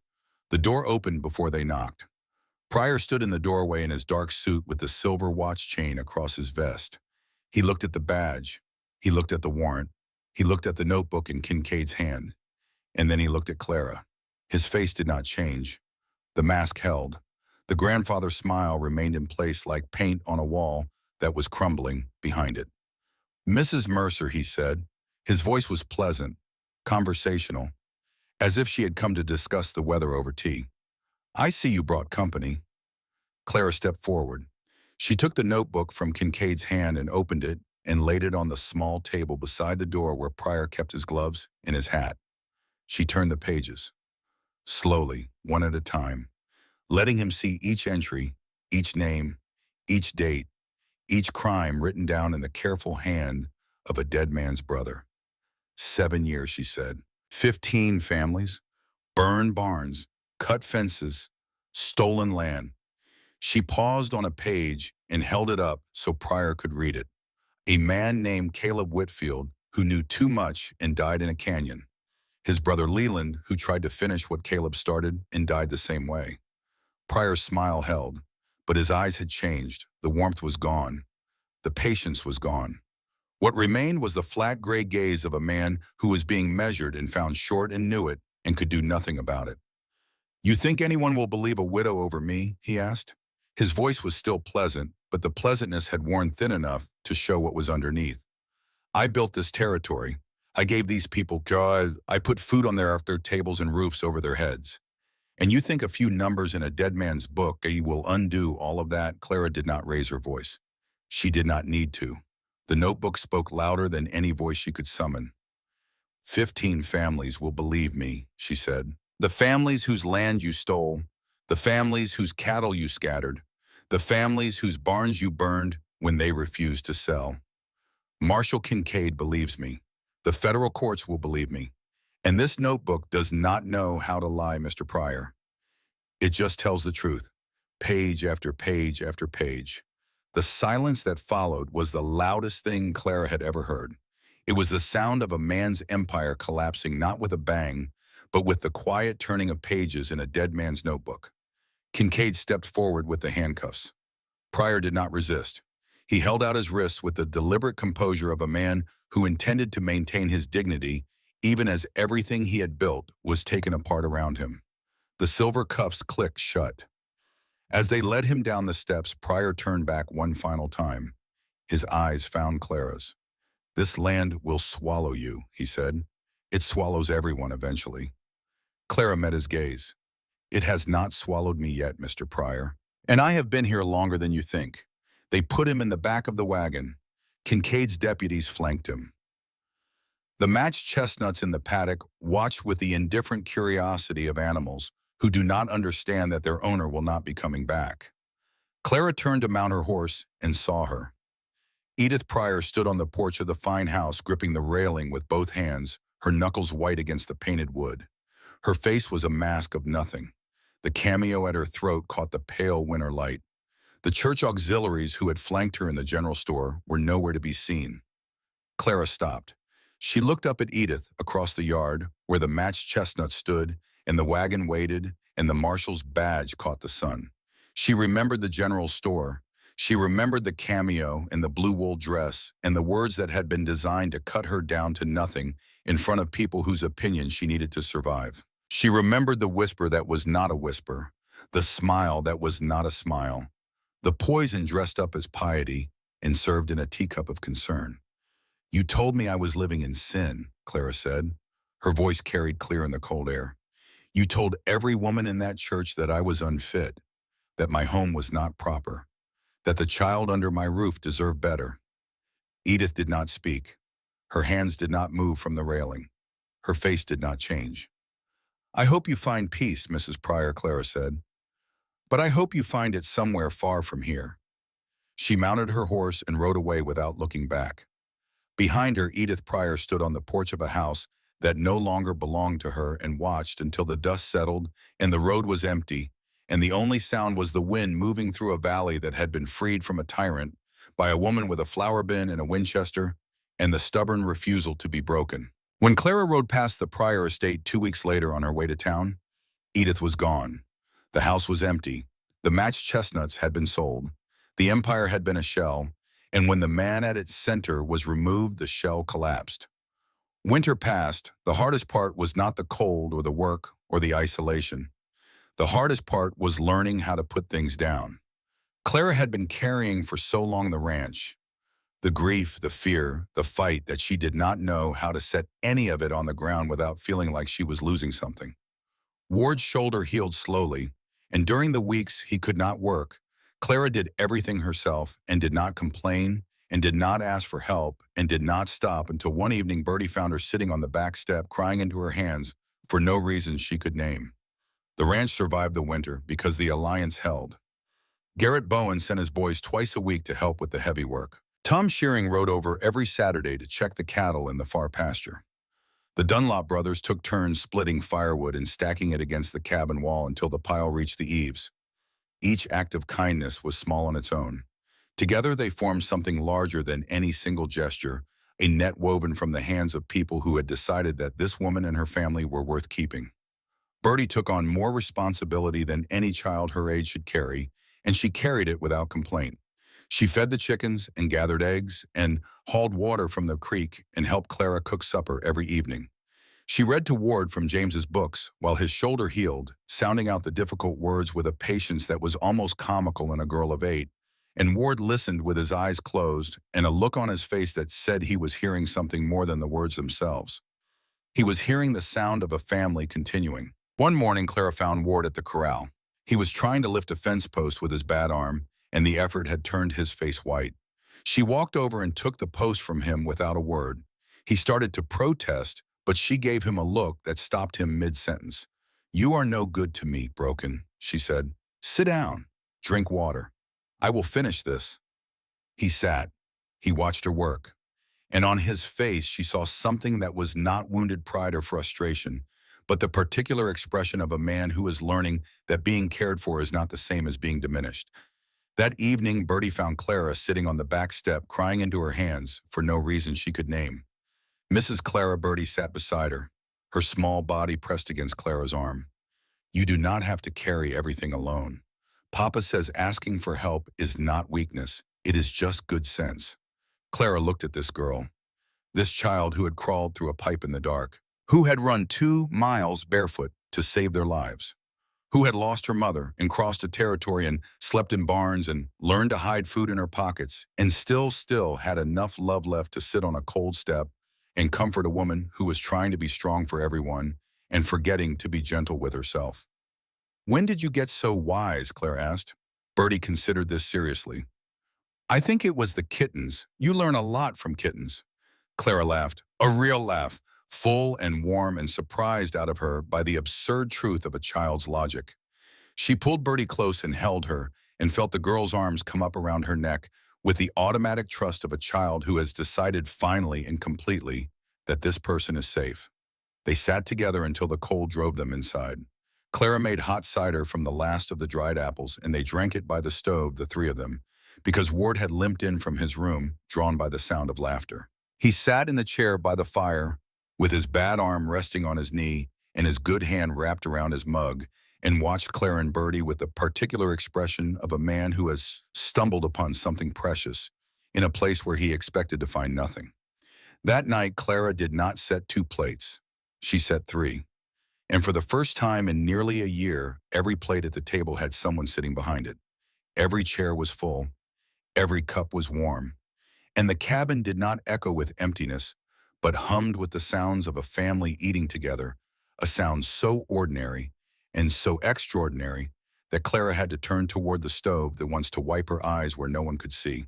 The door opened before they knocked. Pryor stood in the doorway in his dark suit with the silver watch chain across his vest. He looked at the badge. He looked at the warrant. He looked at the notebook in Kincaid's hand. And then he looked at Clara. His face did not change. The mask held. The grandfather smile remained in place like paint on a wall that was crumbling behind it. "Mrs. Mercer," he said. His voice was pleasant, conversational, as if she had come to discuss the weather over tea. "I see you brought company." Clara stepped forward. She took the notebook from Kincaid's hand and opened it and laid it on the small table beside the door where Pryor kept his gloves and his hat. She turned the pages, slowly, one at a time, letting him see each entry, each name, each date, each crime written down in the careful hand of a dead man's brother. 7 years, she said. 15 families, burned barns, cut fences, stolen land. She paused on a page and held it up so Pryor could read it. A man named Caleb Whitfield who knew too much and died in a canyon. His brother Leland, who tried to finish what Caleb started and died the same way. Pryor's smile held, but his eyes had changed. The warmth was gone. The patience was gone. What remained was the flat gray gaze of a man who was being measured and found short and knew it and could do nothing about it. "You think anyone will believe a widow over me?" he asked. His voice was still pleasant, but the pleasantness had worn thin enough to show what was underneath. "I built this territory. I gave these people jobs. I put food on their tables and roofs over their heads. And you think a few numbers in a dead man's book will undo all of that?" Clara did not raise her voice. She did not need to. The notebook spoke louder than any voice she could summon. 15 families will believe me," she said. "The families whose land you stole, the families whose cattle you scattered, the families whose barns you burned when they refused to sell. Marshal Kincaid believes me. The federal courts will believe me. And this notebook does not know how to lie, Mr. Pryor. It just tells the truth, page after page after page." The silence that followed was the loudest thing Clara had ever heard. It was the sound of a man's empire collapsing not with a bang, but with the quiet turning of pages in a dead man's notebook. Kincaid stepped forward with the handcuffs. Pryor did not resist. He held out his wrists with the deliberate composure of a man who intended to maintain his dignity even as everything he had built was taken apart around him. The silver cuffs clicked shut. As they led him down the steps, Pryor turned back one final time. His eyes found Clara's. "This land will swallow you," he said. "It swallows everyone eventually." Clara met his gaze. "It has not swallowed me yet, Mr. Pryor. And I have been here longer than you think." They put him in the back of the wagon. Kincaid's deputies flanked him. The matched chestnuts in the paddock watched with the indifferent curiosity of animals who do not understand that their owner will not be coming back. Clara turned to mount her horse and saw her. Edith Pryor stood on the porch of the fine house, gripping the railing with both hands, her knuckles white against the painted wood. Her face was a mask of nothing. The cameo at her throat caught the pale winter light. The church auxiliaries who had flanked her in the general store were nowhere to be seen. Clara stopped. She looked up at Edith across the yard, where the matched chestnut stood, and the wagon waited, and the marshal's badge caught the sun. She remembered the general store. She remembered the cameo and the blue wool dress and the words that had been designed to cut her down to nothing in front of people whose opinions she needed to survive. She remembered the whisper that was not a whisper, the smile that was not a smile, the poison dressed up as piety and served in a teacup of concern. "You told me I was living in sin," Clara said. Her voice carried clear in the cold air. "You told every woman in that church that I was unfit, that my home was not proper, that the child under my roof deserved better." Edith did not speak. Her hands did not move from the railing. Her face did not change. "I hope you find peace, Mrs. Pryor," Clara said. "But I hope you find it somewhere far from here." She mounted her horse and rode away without looking back. Behind her, Edith Pryor stood on the porch of a house that no longer belonged to her and watched until the dust settled and the road was empty, and the only sound was the wind moving through a valley that had been freed from a tyrant by a woman with a flour bin and a Winchester, and the stubborn refusal to be broken. When Clara rode past the Pryor estate 2 weeks later on her way to town, Edith was gone. The house was empty. The matched chestnuts had been sold. The empire had been a shell, and when the man at its center was removed, the shell collapsed. Winter passed. The hardest part was not the cold or the work or the isolation. The hardest part was learning how to put things down. Clara had been carrying for so long the ranch, the grief, the fear, the fight, that she did not know how to set any of it on the ground without feeling like she was losing something. Ward's shoulder healed slowly, and during the weeks he could not work, Clara did everything herself and did not complain and did not ask for help and did not stop until one evening Bertie found her sitting on the back step crying into her hands for no reason she could name. The ranch survived the winter because the alliance held. Garrett Bowen sent his boys twice a week to help with the heavy work. Tom Shearing rode over every Saturday to check the cattle in the far pasture. The Dunlop brothers took turns splitting firewood and stacking it against the cabin wall until the pile reached the eaves. Each act of kindness was small on its own. Together they formed something larger than any single gesture, a net woven from the hands of people who had decided that this woman and her family were worth keeping. Bertie took on more responsibility than any child her age should carry, and she carried it without complaint. She fed the chickens and gathered eggs and hauled water from the creek and helped Clara cook supper every evening. She read to Ward from James's books while his shoulder healed, sounding out the difficult words with a patience that was almost comical in a girl of 8, and Ward listened with his eyes closed and a look on his face that said he was hearing something more than the words themselves. He was hearing the sound of a family continuing. One morning, Clara found Ward at the corral. He was trying to lift a fence post with his bad arm, and the effort had turned his face white. She walked over and took the post from him without a word. He started to protest, but she gave him a look that stopped him mid-sentence. "You are no good to me, Broken," she said. "Sit down. Drink water. I will finish this." He sat. He watched her work. And on his face she saw something that was not wounded pride or frustration, but the particular expression of a man who is learning that being cared for is not the same as being diminished. That evening, Bertie found Clara sitting on the back step crying into her hands for no reason she could name. Mrs. Clara Bertie sat beside her, her small body pressed against Clara's arm. "You do not have to carry everything alone. Papa says asking for help is not weakness, it is just good sense." Clara looked at this girl, this child who had crawled through a pipe in the dark. who had run 2 miles barefoot to save their lives, who had lost her mother and crossed a territory and slept in barns and learned to hide food in her pockets and still had enough love left to sit on a cold step and comfort a woman who was trying to be strong for everyone and forgetting to be gentle with herself. When did you get so wise? Claire asked. Bertie considered this seriously. I think it was the kittens. You learn a lot from kittens. Clara laughed, a real laugh, full and warm and surprised out of her by the absurd truth of a child's logic. She pulled Bertie close and held her and felt the girl's arms come up around her neck with the automatic trust of a child who has decided finally and completely that this person is safe. They sat together until the cold drove them inside. Clara made hot cider from the last of the dried apples, and they drank it by the stove, the three of them, because Ward had limped in from his room, drawn by the sound of laughter. He sat in the chair by the fire, with his bad arm resting on his knee and his good hand wrapped around his mug, and watched Clara and Bertie with the particular expression of a man who has stumbled upon something precious in a place where he expected to find nothing. That night, Clara did not set 2 plates. She set 3. And for the first time in nearly a year, every plate at the table had someone sitting behind it. Every chair was full. Every cup was warm. And the cabin did not echo with emptiness, but hummed with the sounds of a family eating together, a sound so ordinary and so extraordinary that Clara had to turn toward the stove that wants to wipe her eyes where no one could see.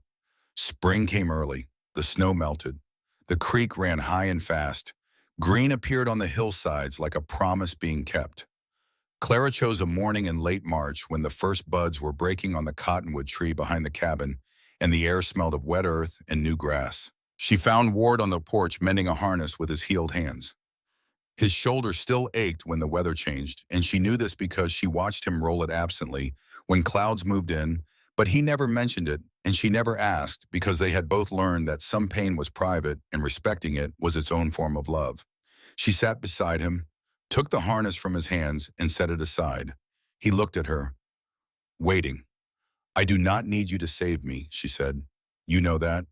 Spring came early. The snow melted. The creek ran high and fast. Green appeared on the hillsides like a promise being kept. Clara chose a morning in late March when the first buds were breaking on the cottonwood tree behind the cabin and the air smelled of wet earth and new grass. She found Ward on the porch mending a harness with his healed hands. His shoulder still ached when the weather changed, and she knew this because she watched him roll it absently when clouds moved in, but he never mentioned it, and she never asked because they had both learned that some pain was private and respecting it was its own form of love. She sat beside him, took the harness from his hands, and set it aside. He looked at her, waiting. I do not need you to save me, she said. You know that?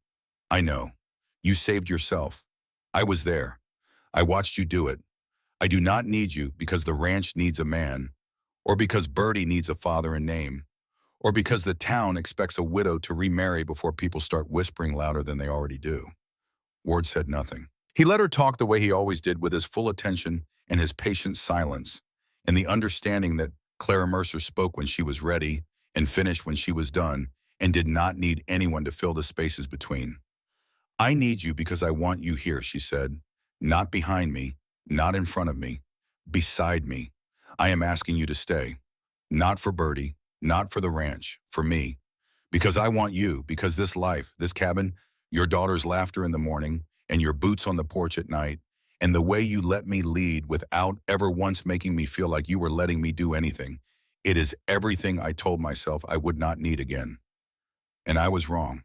I know. You saved yourself. I was there. I watched you do it. I do not need you because the ranch needs a man, or because Bertie needs a father and name, or because the town expects a widow to remarry before people start whispering louder than they already do. Ward said nothing. He let her talk the way he always did, with his full attention and his patient silence, and the understanding that Clara Mercer spoke when she was ready and finished when she was done, and did not need anyone to fill the spaces between. I need you because I want you here, she said. Not behind me, not in front of me, beside me. I am asking you to stay. Not for Bertie, not for the ranch, for me. Because I want you, because this life, this cabin, your daughter's laughter in the morning, and your boots on the porch at night, and the way you let me lead without ever once making me feel like you were letting me do anything. It is everything I told myself I would not need again. And I was wrong.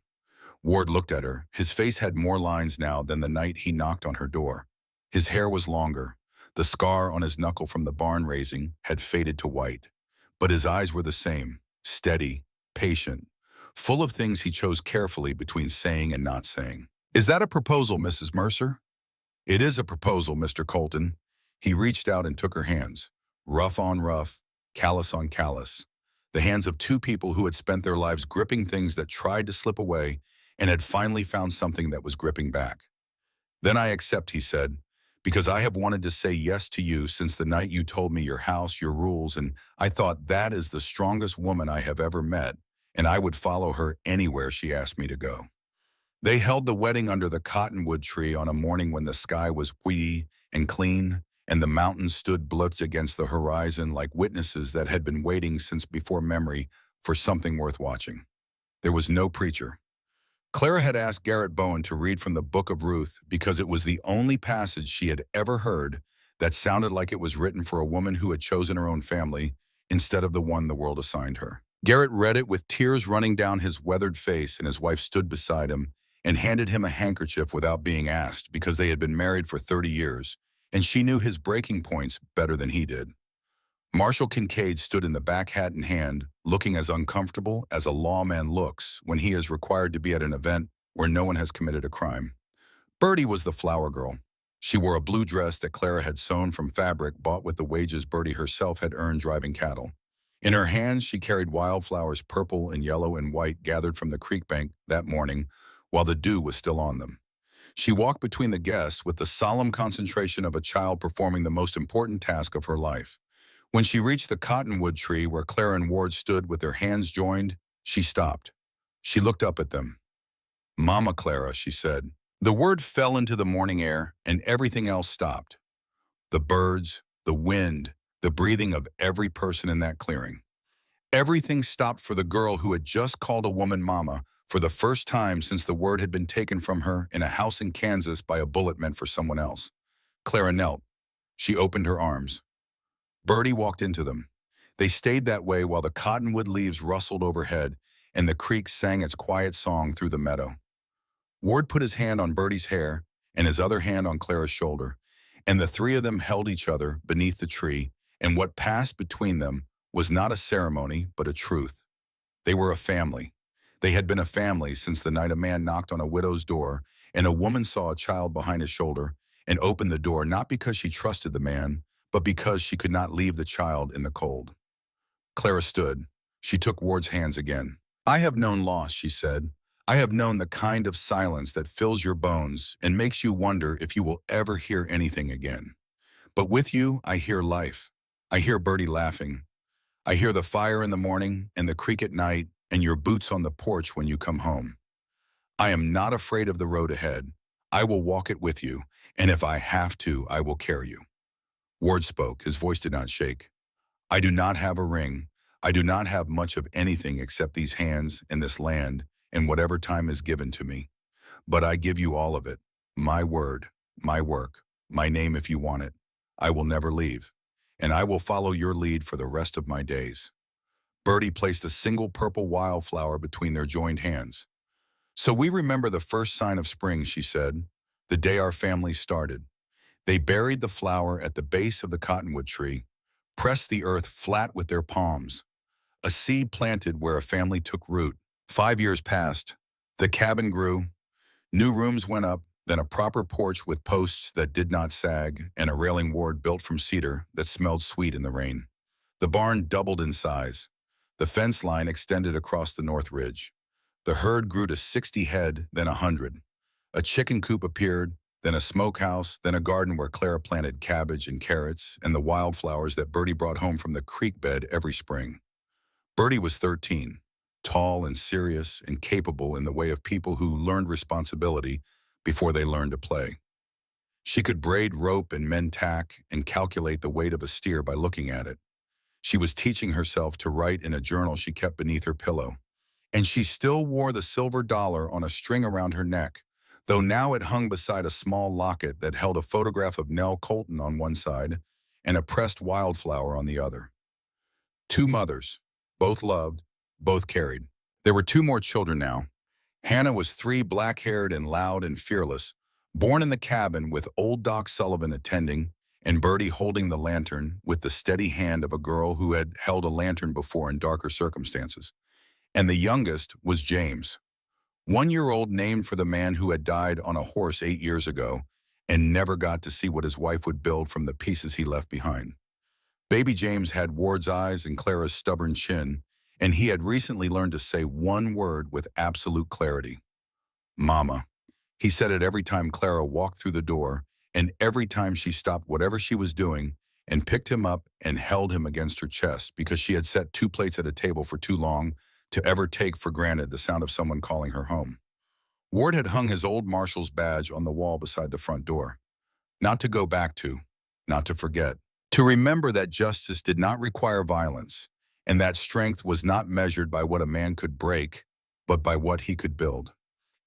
Ward looked at her. His face had more lines now than the night he knocked on her door. His hair was longer. The scar on his knuckle from the barn raising had faded to white. But his eyes were the same, steady, patient, full of things he chose carefully between saying and not saying. Is that a proposal, Mrs. Mercer? It is a proposal, Mr. Colton. He reached out and took her hands, rough on rough, callous on callous, the hands of 2 people who had spent their lives gripping things that tried to slip away and had finally found something that was gripping back. Then I accept, he said, because I have wanted to say yes to you since the night you told me your house, your rules, and I thought that is the strongest woman I have ever met, and I would follow her anywhere she asked me to go. They held the wedding under the cottonwood tree on a morning when the sky was wee and clean, and the mountains stood blotched against the horizon like witnesses that had been waiting since before memory for something worth watching. There was no preacher. Clara had asked Garrett Bowen to read from the Book of Ruth because it was the only passage she had ever heard that sounded like it was written for a woman who had chosen her own family instead of the one the world assigned her. Garrett read it with tears running down his weathered face, and his wife stood beside him and handed him a handkerchief without being asked because they had been married for 30 years, and she knew his breaking points better than he did. Marshall Kincaid stood in the back, hat in hand, looking as uncomfortable as a lawman looks when he is required to be at an event where no one has committed a crime. Bertie was the flower girl. She wore a blue dress that Clara had sewn from fabric bought with the wages Bertie herself had earned driving cattle. In her hands, she carried wildflowers purple and yellow and white gathered from the creek bank that morning while the dew was still on them. She walked between the guests with the solemn concentration of a child performing the most important task of her life. When she reached the cottonwood tree where Clara and Ward stood with their hands joined, she stopped. She looked up at them. "Mama Clara," she said. The word fell into the morning air, and everything else stopped. The birds, the wind, the breathing of every person in that clearing. Everything stopped for the girl who had just called a woman mama for the first time since the word had been taken from her in a house in Kansas by a bullet meant for someone else. Clara knelt. She opened her arms. Bertie walked into them. They stayed that way while the cottonwood leaves rustled overhead and the creek sang its quiet song through the meadow. Ward put his hand on Bertie's hair and his other hand on Clara's shoulder, and the three of them held each other beneath the tree, and what passed between them was not a ceremony but a truth. They were a family. They had been a family since the night a man knocked on a widow's door and a woman saw a child behind his shoulder and opened the door not because she trusted the man, but because she could not leave the child in the cold. Clara stood. She took Ward's hands again. "I have known loss," she said. "I have known the kind of silence that fills your bones and makes you wonder if you will ever hear anything again. But with you, I hear life. I hear Bertie laughing. I hear the fire in the morning and the creek at night and your boots on the porch when you come home. I am not afraid of the road ahead. I will walk it with you, and if I have to, I will carry you." Ward spoke. His voice did not shake. "I do not have a ring. I do not have much of anything except these hands and this land and whatever time is given to me. But I give you all of it. My word, my work, my name if you want it. I will never leave, and I will follow your lead for the rest of my days." Bertie placed a single purple wildflower between their joined hands. "So we remember the first sign of spring," she said, "the day our family started." They buried the flower at the base of the cottonwood tree, pressed the earth flat with their palms. A seed planted where a family took root. 5 years passed. The cabin grew. New rooms went up, then a proper porch with posts that did not sag, and a railing ward built from cedar that smelled sweet in the rain. The barn doubled in size. The fence line extended across the north ridge. The herd grew to 60 head, then 100. A chicken coop appeared, then a smokehouse, then a garden where Clara planted cabbage and carrots and the wildflowers that Bertie brought home from the creek bed every spring. Bertie was 13, tall and serious and capable in the way of people who learned responsibility before they learned to play. She could braid rope and mend tack and calculate the weight of a steer by looking at it. She was teaching herself to write in a journal she kept beneath her pillow. And she still wore the silver dollar on a string around her neck, though now it hung beside a small locket that held a photograph of Nell Colton on one side and a pressed wildflower on the other. Two mothers, both loved, both carried. There were two more children now. Hannah was 3, black-haired and loud and fearless, born in the cabin with old Doc Sullivan attending, and Bertie holding the lantern with the steady hand of a girl who had held a lantern before in darker circumstances. And the youngest was James, 1-year-old, named for the man who had died on a horse 8 years ago and never got to see what his wife would build from the pieces he left behind. Baby James had Ward's eyes and Clara's stubborn chin, and he had recently learned to say one word with absolute clarity. "Mama." He said it every time Clara walked through the door, and every time she stopped whatever she was doing and picked him up and held him against her chest because she had set 2 plates at a table for too long to ever take for granted the sound of someone calling her home. Ward had hung his old marshal's badge on the wall beside the front door. Not to go back to, not to forget. To remember that justice did not require violence, and that strength was not measured by what a man could break, but by what he could build.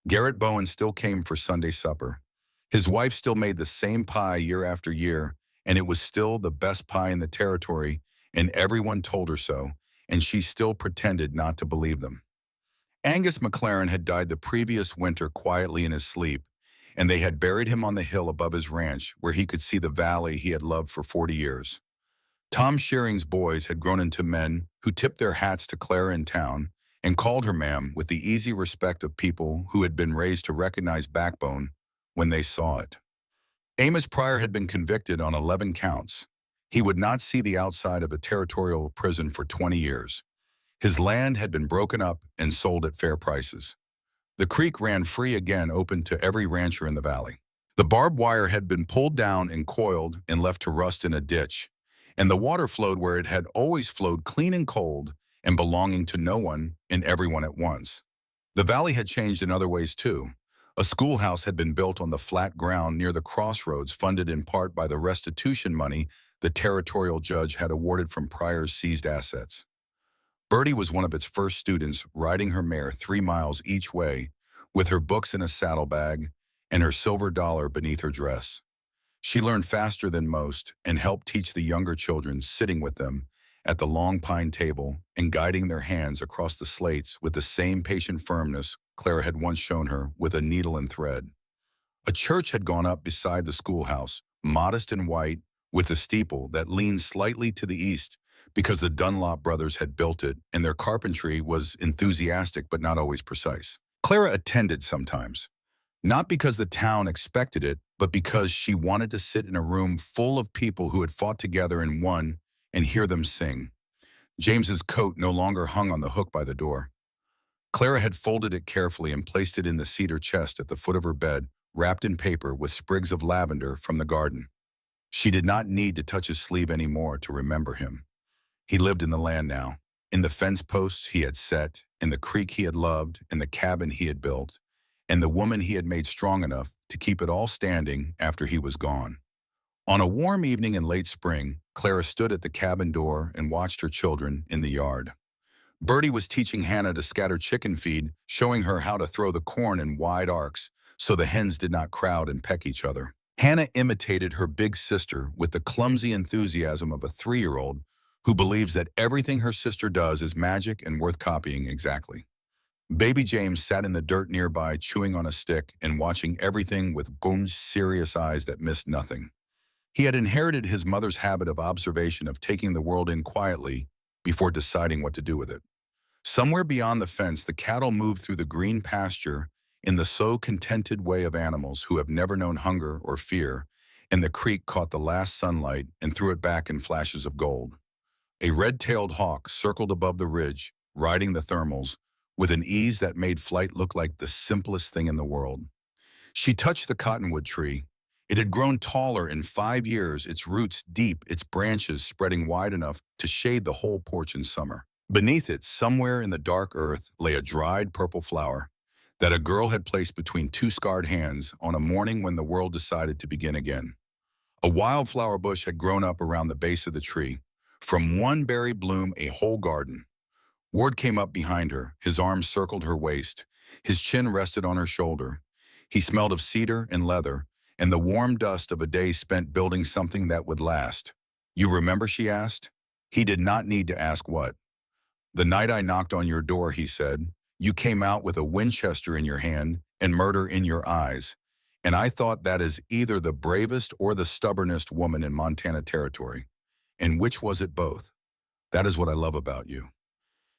Garrett Bowen still came for Sunday supper. His wife still made the same pie year after year, and it was still the best pie in the territory, and everyone told her so, and she still pretended not to believe them. Angus McLaren had died the previous winter quietly in his sleep, and they had buried him on the hill above his ranch where he could see the valley he had loved for 40 years. Tom Shearing's boys had grown into men who tipped their hats to Clara in town and called her ma'am with the easy respect of people who had been raised to recognize backbone when they saw it. Amos Pryor had been convicted on 11 counts. He would not see the outside of a territorial prison for 20 years. His land had been broken up and sold at fair prices. The creek ran free again, open to every rancher in the valley. The barbed wire had been pulled down and coiled and left to rust in a ditch, and the water flowed where it had always flowed, clean and cold, and belonging to no one and everyone at once. The valley had changed in other ways too. A schoolhouse had been built on the flat ground near the crossroads, funded in part by the restitution money the territorial judge had awarded from Pryor's seized assets. Bertie was one of its first students, riding her mare 3 miles each way, with her books in a saddlebag and her silver dollar beneath her dress. She learned faster than most and helped teach the younger children, sitting with them at the long pine table and guiding their hands across the slates with the same patient firmness Clara had once shown her with a needle and thread. A church had gone up beside the schoolhouse, modest and white, with a steeple that leaned slightly to the east because the Dunlop brothers had built it and their carpentry was enthusiastic but not always precise. Clara attended sometimes, not because the town expected it, but because she wanted to sit in a room full of people who had fought together and won and hear them sing. James's coat no longer hung on the hook by the door. Clara had folded it carefully and placed it in the cedar chest at the foot of her bed, wrapped in paper with sprigs of lavender from the garden. She did not need to touch his sleeve anymore to remember him. He lived in the land now, in the fence posts he had set, in the creek he had loved, in the cabin he had built, and the woman he had made strong enough to keep it all standing after he was gone. On a warm evening in late spring, Clara stood at the cabin door and watched her children in the yard. Bertie was teaching Hannah to scatter chicken feed, showing her how to throw the corn in wide arcs so the hens did not crowd and peck each other. Hannah imitated her big sister with the clumsy enthusiasm of a 3-year-old who believes that everything her sister does is magic and worth copying exactly. Baby James sat in the dirt nearby, chewing on a stick and watching everything with Goom's serious eyes that missed nothing. He had inherited his mother's habit of observation, of taking the world in quietly before deciding what to do with it. Somewhere beyond the fence, the cattle moved through the green pasture in the so contented way of animals who have never known hunger or fear, and the creek caught the last sunlight and threw it back in flashes of gold. A red-tailed hawk circled above the ridge, riding the thermals, with an ease that made flight look like the simplest thing in the world. She touched the cottonwood tree. It had grown taller in 5 years, its roots deep, its branches spreading wide enough to shade the whole porch in summer. Beneath it, somewhere in the dark earth, lay a dried purple flower that a girl had placed between 2 scarred hands on a morning when the world decided to begin again. A wildflower bush had grown up around the base of the tree. From one berry bloom, a whole garden. Ward came up behind her. His arms circled her waist. His chin rested on her shoulder. He smelled of cedar and leather and the warm dust of a day spent building something that would last. "You remember?" she asked. He did not need to ask what. "The night I knocked on your door," he said, "you came out with a Winchester in your hand and murder in your eyes. And I thought that is either the bravest or the stubbornest woman in Montana Territory. And which was it both? That is what I love about you."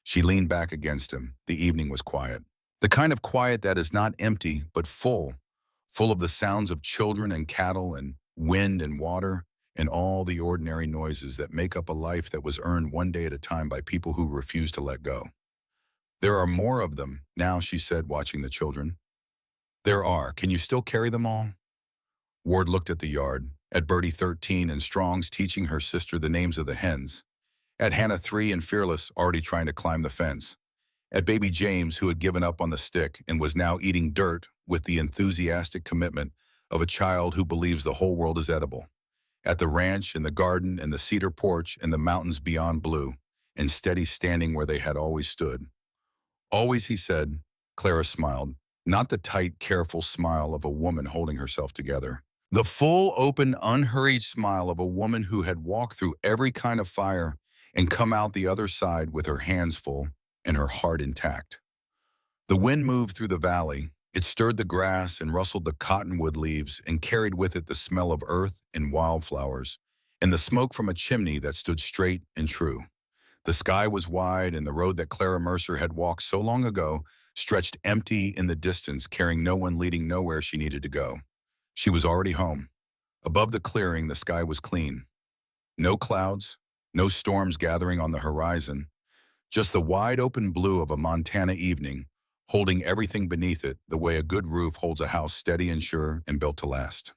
She leaned back against him. The evening was quiet. The kind of quiet that is not empty, but full of the sounds of children and cattle and wind and water and all the ordinary noises that make up a life that was earned one day at a time by people who refuse to let go. "There are more of them now," she said, watching the children. "There are. Can you still carry them all?" Ward looked at the yard, at Bertie 13 and Strong's teaching her sister the names of the hens, at Hannah 3 and Fearless already trying to climb the fence, at baby James who had given up on the stick and was now eating dirt with the enthusiastic commitment of a child who believes the whole world is edible, at the ranch and the garden and the cedar porch and the mountains beyond blue, and steady standing where they had always stood. "Always," he said. Clara smiled, not the tight, careful smile of a woman holding herself together. The full, open, unhurried smile of a woman who had walked through every kind of fire and come out the other side with her hands full and her heart intact. The wind moved through the valley. It stirred the grass and rustled the cottonwood leaves and carried with it the smell of earth and wildflowers and the smoke from a chimney that stood straight and true. The sky was wide, and the road that Clara Mercer had walked so long ago stretched empty in the distance, carrying no one, leading nowhere she needed to go. She was already home. Above the clearing, the sky was clean. No clouds, no storms gathering on the horizon, just the wide-open blue of a Montana evening, holding everything beneath it the way a good roof holds a house steady and sure and built to last.